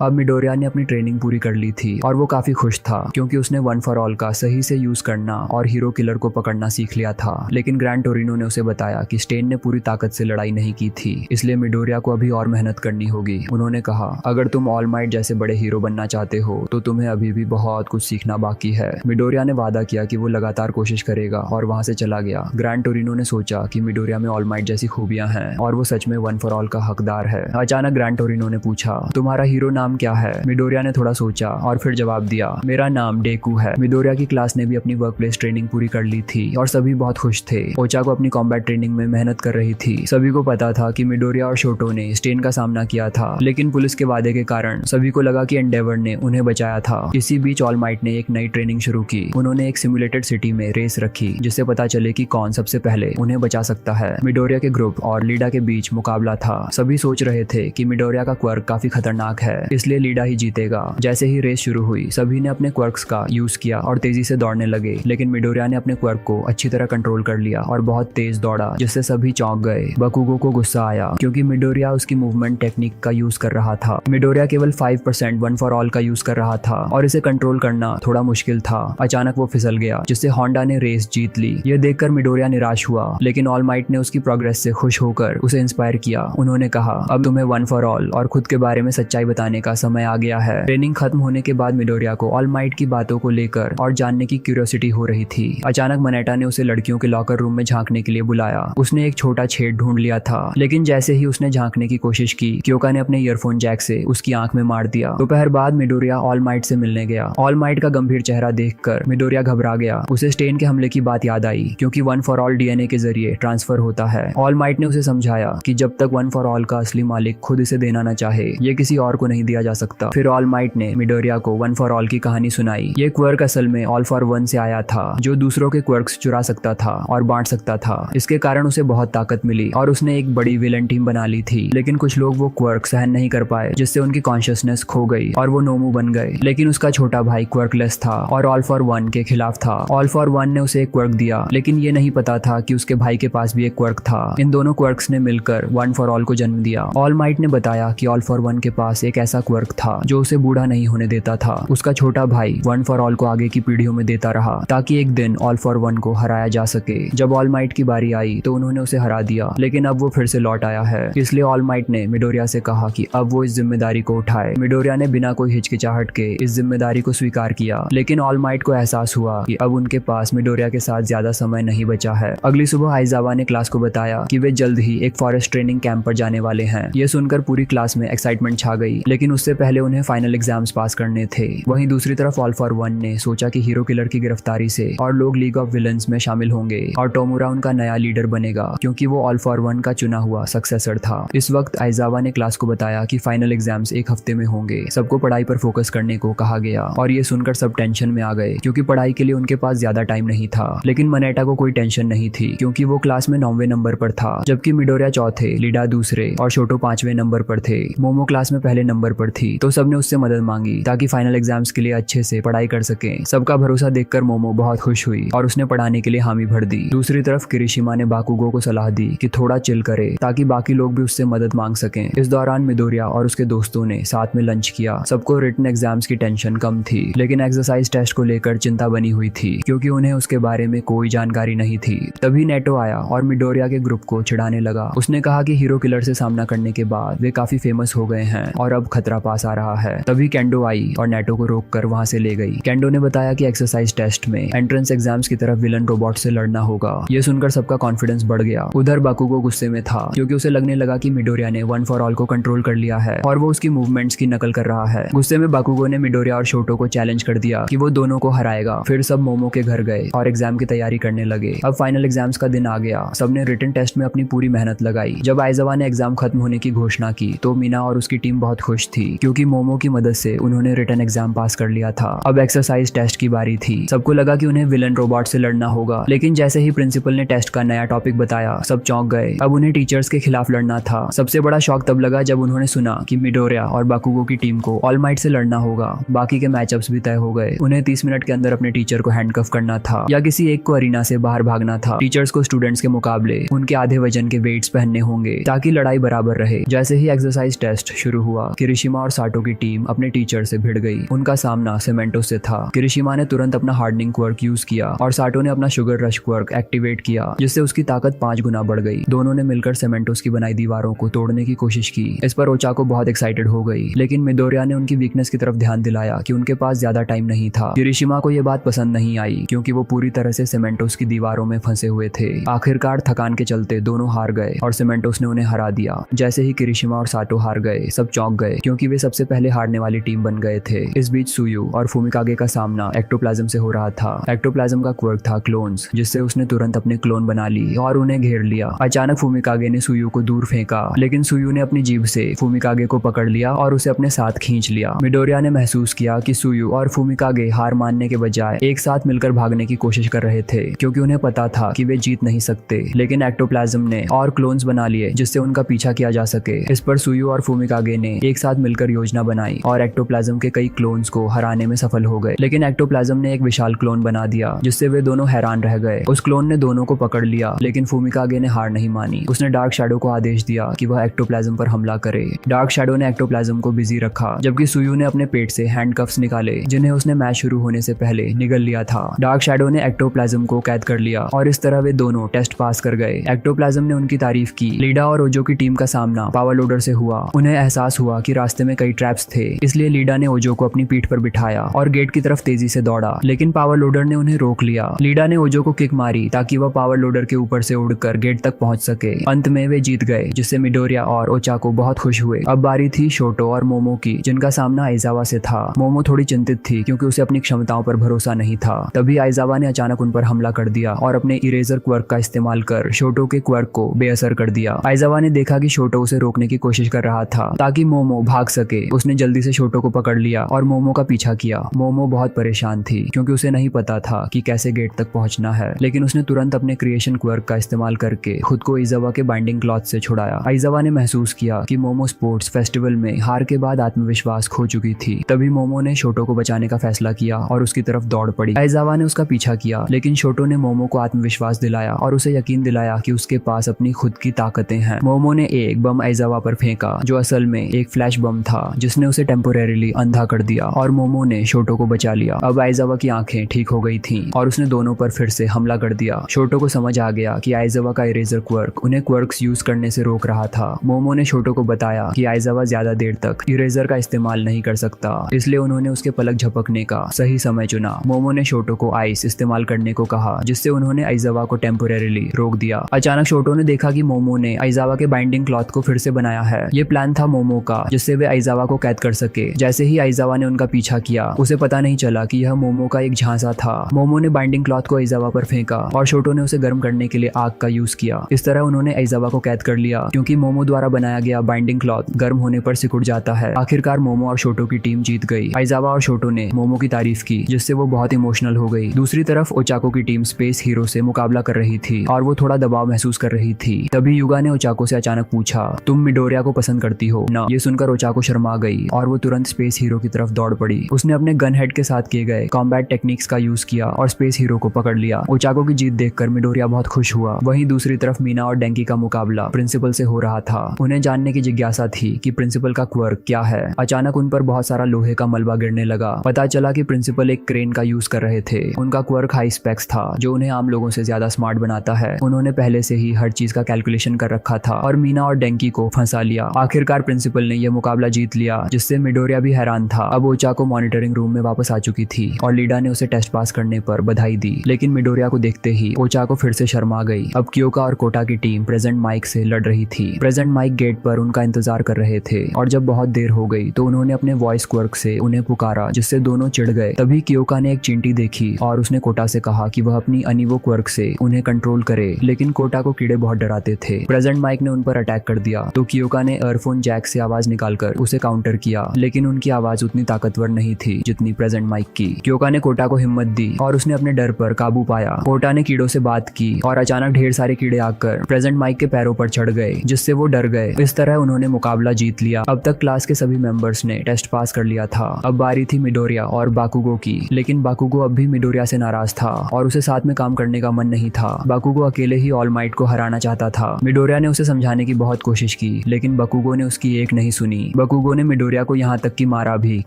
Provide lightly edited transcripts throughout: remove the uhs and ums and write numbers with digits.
अब मिडोरिया ने अपनी ट्रेनिंग पूरी कर ली थी और वो काफी खुश था क्योंकि उसने वन फॉर ऑल का सही से यूज करना और हीरो किलर को पकड़ना सीख लिया था। लेकिन ग्रैंड टोरिनो ने उसे बताया कि स्टेन ने पूरी ताकत से लड़ाई नहीं की थी, इसलिए मिडोरिया को अभी और मेहनत करनी होगी। उन्होंने कहा, अगर तुम ऑल माइट जैसे बड़े हीरो बनना चाहते हो तो तुम्हें अभी भी बहुत कुछ सीखना बाकी है। मिडोरिया ने वादा किया कि वो लगातार कोशिश करेगा और वहां से चला गया। ग्रैंड टोरिनो ने सोचा कि मिडोरिया में ऑल माइट जैसी खूबियां हैं और वो सच में वन फॉर ऑल का हकदार है। अचानक ग्रैंड टोरिनो ने पूछा, तुम्हारा हीरो नाम क्या है? मिडोरिया ने थोड़ा सोचा और फिर जवाब दिया, मेरा नाम डेकू है। मिडोरिया की क्लास ने भी अपनी वर्क प्लेस ट्रेनिंग पूरी कर ली थी और सभी बहुत खुश थे। ओचा को अपनी कॉम्बैट ट्रेनिंग में मेहनत कर रही थी। सभी को पता था कि मिडोरिया और शोटो ने स्टेन का सामना किया था, लेकिन पुलिस के वादे के कारण सभी को लगा कि एंडेवर ने उन्हें बचाया था। इसी बीच ऑल माइट ने एक नई ट्रेनिंग शुरू की। उन्होंने एक सिमुलेटेड सिटी में रेस रखी जिससे पता चले कि कौन सबसे पहले उन्हें बचा सकता है। मिडोरिया के ग्रुप और लीडा के बीच मुकाबला था। सभी सोच रहे थे कि मिडोरिया का क्वर्क काफी खतरनाक है, इसलिए लीडा ही जीतेगा। जैसे ही रेस शुरू हुई, सभी ने अपने क्वर्क्स का यूज किया और तेजी से दौड़ने लगे, लेकिन मिडोरिया ने अपने क्वर्क को अच्छी तरह कंट्रोल कर लिया और बहुत तेज दौड़ा, जिससे सभी चौंक गए। बकुगो को गुस्सा आया क्योंकि मिडोरिया उसकी मूवमेंट टेक्निक का यूज कर रहा था। मिडोरिया केवल 5% वन फॉर ऑल का यूज कर रहा था और इसे कंट्रोल करना थोड़ा मुश्किल था। अचानक वो फिसल गया, जिससे होंडा ने रेस जीत ली। ये देखकर मिडोरिया निराश हुआ, लेकिन ऑल माइट ने उसकी प्रोग्रेस से खुश होकर उसे इंस्पायर किया। उन्होंने कहा, अब तुम्हें वन फॉर ऑल और खुद के बारे में सच्चाई बताने का समय आ गया है। ट्रेनिंग खत्म होने के बाद मिडोरिया को ऑल माइट की बातों को लेकर और जानने की क्यूरियोसिटी हो रही थी। अचानक मनेटा ने उसे लड़कियों के लॉकर रूम में झांकने के लिए बुलाया। उसने एक छोटा छेद ढूंढ लिया था, लेकिन जैसे ही उसने झांकने की कोशिश की, क्योका ने अपने ईयरफोन जैक से उसकी आंख में मार दिया। दोपहर बाद मिडोरिया ऑल माइट से मिलने गया। ऑल माइट का गंभीर चेहरा देखकर मिडोरिया घबरा गया। उसे स्टेन के हमले की बात याद आई क्योंकि वन फॉर ऑल डीएनए के जरिए ट्रांसफर होता है। ऑल माइट ने उसे समझाया कि जब तक वन फॉर ऑल का असली मालिक खुद इसे देना न चाहे, ये किसी और को नहीं दिया जा सकता। फिर ऑल माइट ने मिडोरिया को वन फॉर ऑल की कहानी सुनाई। ये क्वर्क असल में ऑल फॉर वन से आया था, जो दूसरों के क्वर्क्स चुरा सकता था और बांट सकता था। इसके कारण उसे बहुत ताकत मिली और उसने एक बड़ी विलन टीम बना ली थी। लेकिन कुछ लोग वो क्वर्क सहन नहीं कर पाए, जिससे उनकी कॉन्शियसनेस खो गई और वो नोमू बन गए। लेकिन उसका छोटा भाई क्वर्कलेस था और ऑल फॉर वन के खिलाफ था। ऑल फॉर वन ने उसे एक क्वर्क दिया, लेकिन ये नहीं पता था कि उसके भाई के पास भी एक क्वर्क था। इन दोनों क्वर्क्स ने मिलकर वन फॉर ऑल को जन्म दिया। ऑल माइट ने बताया कि ऑल फॉर वन के पास एक ऐसा क्वर्क था जो उसे बूढ़ा नहीं होने देता था। उसका छोटा भाई वन फॉर ऑल को आगे की पीढ़ियों में देता रहा ताकि एक दिन ऑल फॉर वन को हराया जा सके। जब ऑल माइट की बारी आई तो उन्होंने उसे हरा दिया, लेकिन अब वो फिर से लौट आया है। इसलिए ऑल माइट ने मिडोरिया से कहा कि अब वो इस जिम्मेदारी को उठाए। मिडोरिया ने बिना कोई हिचकिचाहट के इस जिम्मेदारी को स्वीकार किया, लेकिन ऑल माइट को एहसास हुआ कि अब उनके पास मिडोरिया के साथ ज्यादा समय नहीं बचा है। अगली सुबह आइजावा ने क्लास को बताया कि वे जल्द ही एक फॉरेस्ट ट्रेनिंग कैंप पर जाने वाले हैं। ये सुनकर पूरी क्लास में एक्साइटमेंट छा गई, लेकिन उससे पहले उन्हें फाइनल एग्जाम्स पास करने थे। वहीं दूसरी तरफ ऑल फॉर वन ने सोचा कि हीरो किलर की गिरफ्तारी से और लोग लीग ऑफ विलन्स में शामिल होंगे और टोमुरा उनका नया लीडर बनेगा क्योंकि वो ऑल फॉर वन का चुना हुआ सक्सेसर था। इस वक्त आइजावा ने क्लास को बताया कि फाइनल एग्जाम्स एक हफ्ते में होंगे। सबको पढ़ाई पर फोकस करने को कहा गया और ये सुनकर सब टेंशन में आ गए क्योंकि पढ़ाई के लिए उनके पास ज्यादा टाइम नहीं था। लेकिन मनेटा को कोई टेंशन नहीं थी क्योंकि वो क्लास में 9वें नंबर पर था, जबकि मिडोरिया चौथे, लीडा दूसरे और शोटो 5वें नंबर पर थे। मोमो क्लास में पहले नंबर पर थी, तो सबने उससे मदद मांगी ताकि फाइनल एग्जाम्स के लिए अच्छे से पढ़ाई कर सके। सबका भरोसा देखकर मोमो बहुत खुश हुई और उसने पढ़ाने के लिए हामी भर दी। दूसरी तरफ किरिशिमा ने बाकुगो को सलाह दी कि थोड़ा चिल करे ताकि बाकी लोग भी उससे मदद मांग सकें। इस दौरान मिडोरिया और उसके दोस्तों ने साथ में लंच किया। सबको रिटन एग्जाम्स की टेंशन कम थी, लेकिन एक्सरसाइज टेस्ट को लेकर चिंता बनी हुई थी क्योंकि उन्हें उसके बारे में कोई जानकारी नहीं थी। तभी नेटो आया और मिडोरिया के ग्रुप को चिढ़ाने लगा। उसने कहा कि हीरो किलर से सामना करने के बाद वे काफी फेमस हो गए हैं और अब खतरा पास आ रहा है। तभी केंडो आई और नेटो को रोककर वहां से ले गई। केंडो ने बताया कि एक्सरसाइज टेस्ट में एंट्रेंस एग्जाम्स की तरफ विलन रोबोट से लड़ना होगा। ये सुनकर सबका कॉन्फिडेंस बढ़ गया। उधर बाकुगो गुस्से में था क्योंकि उसे लगने लगा कि मिडोरिया ने वन फॉर ऑल को कंट्रोल कर लिया है और वो उसकी मूवमेंट्स की नकल कर रहा है। गुस्से में बाकुगो ने मिडोरिया और शोटो को चैलेंज कर दिया कि वो दोनों को हराएगा। फिर सब मोमो के घर गए और एग्जाम की तैयारी करने लगे। अब फाइनल एग्जाम्स का दिन आ गया। सबने रिटन टेस्ट में अपनी पूरी मेहनत लगाई। जब आइजावा ने एग्जाम खत्म होने की घोषणा की तो मीना और उसकी टीम बहुत खुश थी क्योंकि मोमो की मदद से उन्होंने रिटन एग्जाम पास कर लिया था। अब एक्सरसाइज टेस्ट की बारी थी। सबको लगा कि उन्हें विलन रोबोट से लड़ना होगा, लेकिन जैसे ही प्रिंसिपल ने टेस्ट का नया टॉपिक बताया, सब चौंक गए। अब उन्हें टीचर्स के खिलाफ लड़ना था। सबसे बड़ा शॉक तब लगा जब उन्होंने सुना कि मिडोरिया और बाकुगो की टीम को ऑल माइट से लड़ना होगा। बाकी के मैचअप्स भी तय हो गए। उन्हें 30 मिनट के अंदर अपने टीचर को हैंडकफ करना था या किसी एक को अरीना से बाहर भागना था। टीचर्स को स्टूडेंट्स के मुकाबले उनके आधे वजन के वेट्स पहनने होंगे ताकि लड़ाई बराबर रहे। जैसे ही एक्सरसाइज टेस्ट शुरू हुआ, किरिशिमा किरिशिमा और साटो की टीम अपने टीचर से भिड़ गई। उनका सामना सेमेंटोस से था। किरिशिमा ने तुरंत अपना हार्डनिंग क्वर्क यूज किया और साटो ने अपना शुगर रश क्वर्क एक्टिवेट किया, जिससे उसकी ताकत 5 गुना बढ़ गई। दोनों ने मिलकर सेमेंटोस की बनाई दीवारों को तोड़ने की कोशिश की। इस पर ओचाको बहुत एक्साइटेड हो गई, लेकिन मिडोरिया ने उनकी वीकनेस की तरफ ध्यान दिलाया कि उनके पास ज्यादा टाइम नहीं था। किरिशिमा को यह बात पसंद नहीं आई, क्योंकि वो पूरी तरह से सेमेंटोस की दीवारों में फंसे हुए थे। आखिरकार थकान के चलते दोनों हार गए और सेमेंटोस ने उन्हें हरा दिया। जैसे ही किरिशिमा और साटो हार गए, सब चौंक गए, क्योंकि वे सबसे पहले हारने वाली टीम बन गए थे। इस बीच सुयु और फुमिकागे का सामना एक्टोप्लाज्म से हो रहा था। एक्टोप्लाज्म का क्वर्क था क्लोन्स, जिससे उसने तुरंत अपने क्लोन बना ली और उन्हें घेर लिया। अचानक फुमिकागे ने सुयु को दूर फेंका, लेकिन सुयु ने अपनी जीभ से फुमिकागे को पकड़ लिया और उसे अपने साथ खींच लिया। मिडोरिया ने महसूस किया कि सुयु और फुमिकागे हार मानने के बजाय एक साथ मिलकर भागने की कोशिश कर रहे थे, क्योंकि उन्हें पता था कि वे जीत नहीं सकते। लेकिन एक्टोप्लाज्म ने और क्लोन्स बना लिए, जिससे उनका पीछा किया जा सके। इस पर सुयु और फुमिकागे ने एक साथ मिलकर योजना बनाई और एक्टोप्लाज्म के कई क्लोन्स को हराने में सफल हो गए। लेकिन एक्टोप्लाज्म ने एक विशाल क्लोन बना दिया, जिससे वे दोनों हैरान रह गए। उस क्लोन ने दोनों को पकड़ लिया, लेकिन फुमिकागे ने हार नहीं मानी। उसने डार्क शैडो को आदेश दिया कि वह एक्टोप्लाज्म पर हमला करे। डार्क शैडो ने एक्टोप्लाज्म को बिजी रखा, जबकि सुयु ने अपने पेट से हैंडकफ्स निकाले, जिन्हें उसने मैच शुरू होने से पहले निगल लिया था। डार्क शैडो ने एक्टोप्लाज्म को कैद कर लिया और इस तरह वे दोनों टेस्ट पास कर गए। एक्टोप्लाज्म ने उनकी तारीफ की। लीडा और ओजो की टीम का सामना पावर लोडर से हुआ। उन्हें एहसास हुआ कि रास्ते में कई ट्रैप्स थे, इसलिए लीडा ने ओजो को अपनी पीठ पर बिठाया और गेट की तरफ तेजी से दौड़ा, लेकिन पावर लोडर ने उन्हें रोक लिया। लीडा ने ओजो को किक मारी ताकि वह पावर लोडर के ऊपर से उड़कर गेट तक पहुंच सके। अंत में वे जीत गए, जिससे मिडोरिया और ओचाको बहुत खुश हुए। अब बारी थी शोटो और मोमो की, जिनका सामना आइजावा से था। मोमो थोड़ी चिंतित थी, क्योंकि उसे अपनी क्षमताओं पर भरोसा नहीं था। तभी आइजावा ने अचानक उन पर हमला कर दिया और अपने इरेजर क्वर्क का इस्तेमाल कर शोटो के क्वर्क को बेअसर कर दिया। आइजावा ने देखा कि शोटो उसे रोकने की कोशिश कर रहा था ताकि मोमो भाग सके। उसने जल्दी से शोटो को पकड़ लिया और मोमो का पीछा किया। मोमो बहुत परेशान थी, क्योंकि उसे नहीं पता था कि कैसे गेट तक पहुंचना है, लेकिन उसने तुरंत अपने क्रिएशन क्वर्क का इस्तेमाल करके खुद को आइजावा के बाइंडिंग क्लॉथ से छुड़ाया। आइजावा ने महसूस किया कि मोमो स्पोर्ट्स फेस्टिवल में हार के बाद आत्मविश्वास खो चुकी थी। तभी मोमो ने शोटो को बचाने का फैसला किया और उसकी तरफ दौड़ पड़ी। आइजावा ने उसका पीछा किया, लेकिन शोटो ने मोमो को आत्मविश्वास दिलाया और उसे यकीन दिलाया कि उसके पास अपनी खुद की ताकतें हैं। मोमो ने एक बम आइजावा पर फेंका, जो असल में एक फ्लैश बम था, जिसने उसे टेम्पोरेरीली अंधा कर दिया और मोमो ने शोटो को बचा लिया। अब आइजावा की आंखें ठीक हो गई थीं और उसने दोनों पर फिर से हमला कर दिया। शोटो को समझ आ गया कि आइजावा का इरेजर क्वर्क उन्हें क्वर्क्स यूज करने से रोक रहा था। मोमो ने शोटो को बताया कि आइजावा ज्यादा देर तक इरेजर का इस्तेमाल नहीं कर सकता, इसलिए उन्होंने उसके पलक झपकने का सही समय चुना। मोमो ने शोटो को आइस इस्तेमाल करने को कहा, जिससे उन्होंने आइजावा को टेम्पोरेरीली रोक दिया। अचानक शोटो ने देखा कि मोमो ने आइजावा के बाइंडिंग क्लॉथ को फिर से बनाया है। ये प्लान था मोमो का, जिससे वे आइजावा को कैद कर सके। जैसे ही आइजावा ने उनका पीछा किया, उसे पता नहीं चला कि यह मोमो का एक झांसा था। मोमो ने बाइंडिंग क्लॉथ को आइजावा पर फेंका और शोटो ने उसे गर्म करने के लिए आग का यूज किया। इस तरह उन्होंने आइजावा को कैद कर लिया, क्योंकि मोमो द्वारा बनाया गया बाइंडिंग क्लॉथ गर्म होने पर सिकुड़ जाता है। आखिरकार मोमो और शोटो की टीम जीत गई। आइजावा और शोटो ने मोमो की तारीफ की, जिससे वो बहुत इमोशनल हो गई। दूसरी तरफ ओचाको की टीम स्पेस हीरो से मुकाबला कर रही थी और वो थोड़ा दबाव महसूस कर रही थी। तभी युगा ने ओचाको से अचानक पूछा, तुम मिडोरिया को पसंद करती हो ना? ये सुनकर ओचाको शर्मा गई और वो तुरंत स्पेस हीरो की तरफ दौड़ पड़ी। उसने अपने गन हेड के साथ किए गए कॉम्बैट टेक्निक्स का यूज किया और स्पेस हीरो को पकड़ लिया। ओचाको की जीत देखकर मिडोरिया बहुत खुश हुआ। वहीं दूसरी तरफ मीना और डेंकी का मुकाबला प्रिंसिपल से हो रहा था। उन्हें जानने की जिज्ञासा थी कि प्रिंसिपल का क्वर्क क्या है। अचानक उन पर बहुत सारा लोहे का मलबा गिरने लगा। पता चला कि प्रिंसिपल एक क्रेन का यूज कर रहे थे। उनका क्वर्क हाई स्पेक्स था, जो उन्हें आम लोगों से ज्यादा स्मार्ट बनाता है। उन्होंने पहले से ही हर चीज का कैलकुलेशन कर रखा था और मीना और डेंकी को फंसा लिया। आखिरकार प्रिंसिपल ने यह मुकाबला जीत लिया, जिससे मिडोरिया भी हैरान था। अब ओचाको मॉनिटरिंग रूम में वापस आ चुकी थी और लीडा ने उसे टेस्ट पास करने पर बधाई दी। लेकिन मिडोरिया को देखते ही ओचाको फिर से शर्मा गई। अब क्योका और कोटा की टीम प्रेजेंट माइक से लड़ रही थी। प्रेजेंट माइक गेट पर उनका इंतजार कर रहे थे और जब बहुत देर हो गई तो उन्होंने अपने वॉइस क्वर्क से उन्हें पुकारा, जिससे दोनों चिढ़ गए। तभी क्योका ने एक चींटी देखी और उसने कोटा से कहा कि वह अपनी अनिवो क्वर्क से उन्हें कंट्रोल करे, लेकिन कोटा को कीड़े बहुत डराते थे। प्रेजेंट माइक ने उन पर अटैक कर दिया तो क्योका ने एयरफोन जैक से आवाज निकालकर उसे काउंटर किया, लेकिन उनकी आवाज उतनी ताकतवर नहीं थी जितनी प्रेजेंट माइक की। क्योका ने कोटा को हिम्मत दी और उसने अपने डर पर काबू पाया। कोटा ने कीड़ों से बात की और अचानक ढेर सारे कीड़े आकर प्रेजेंट माइक के पैरों पर चढ़ गए, जिससे वो डर गए। इस तरह उन्होंने मुकाबला जीत लिया। अब तक क्लास के सभी मेंबर्स ने टेस्ट पास कर लिया था। अब बारी थी मिडोरिया और बाकुगो की, लेकिन बाकुगो अब भी मिडोरिया से नाराज था और उसे साथ में काम करने का मन नहीं था। बाकुगो अकेले ही ऑल माइट को हराना चाहता था। मिडोरिया ने उसे समझाने की बहुत कोशिश की, लेकिन बाकुगो ने उसकी एक नहीं सुनी नहीं। बकुगो ने मिडोरिया को यहाँ तक कि मारा भी,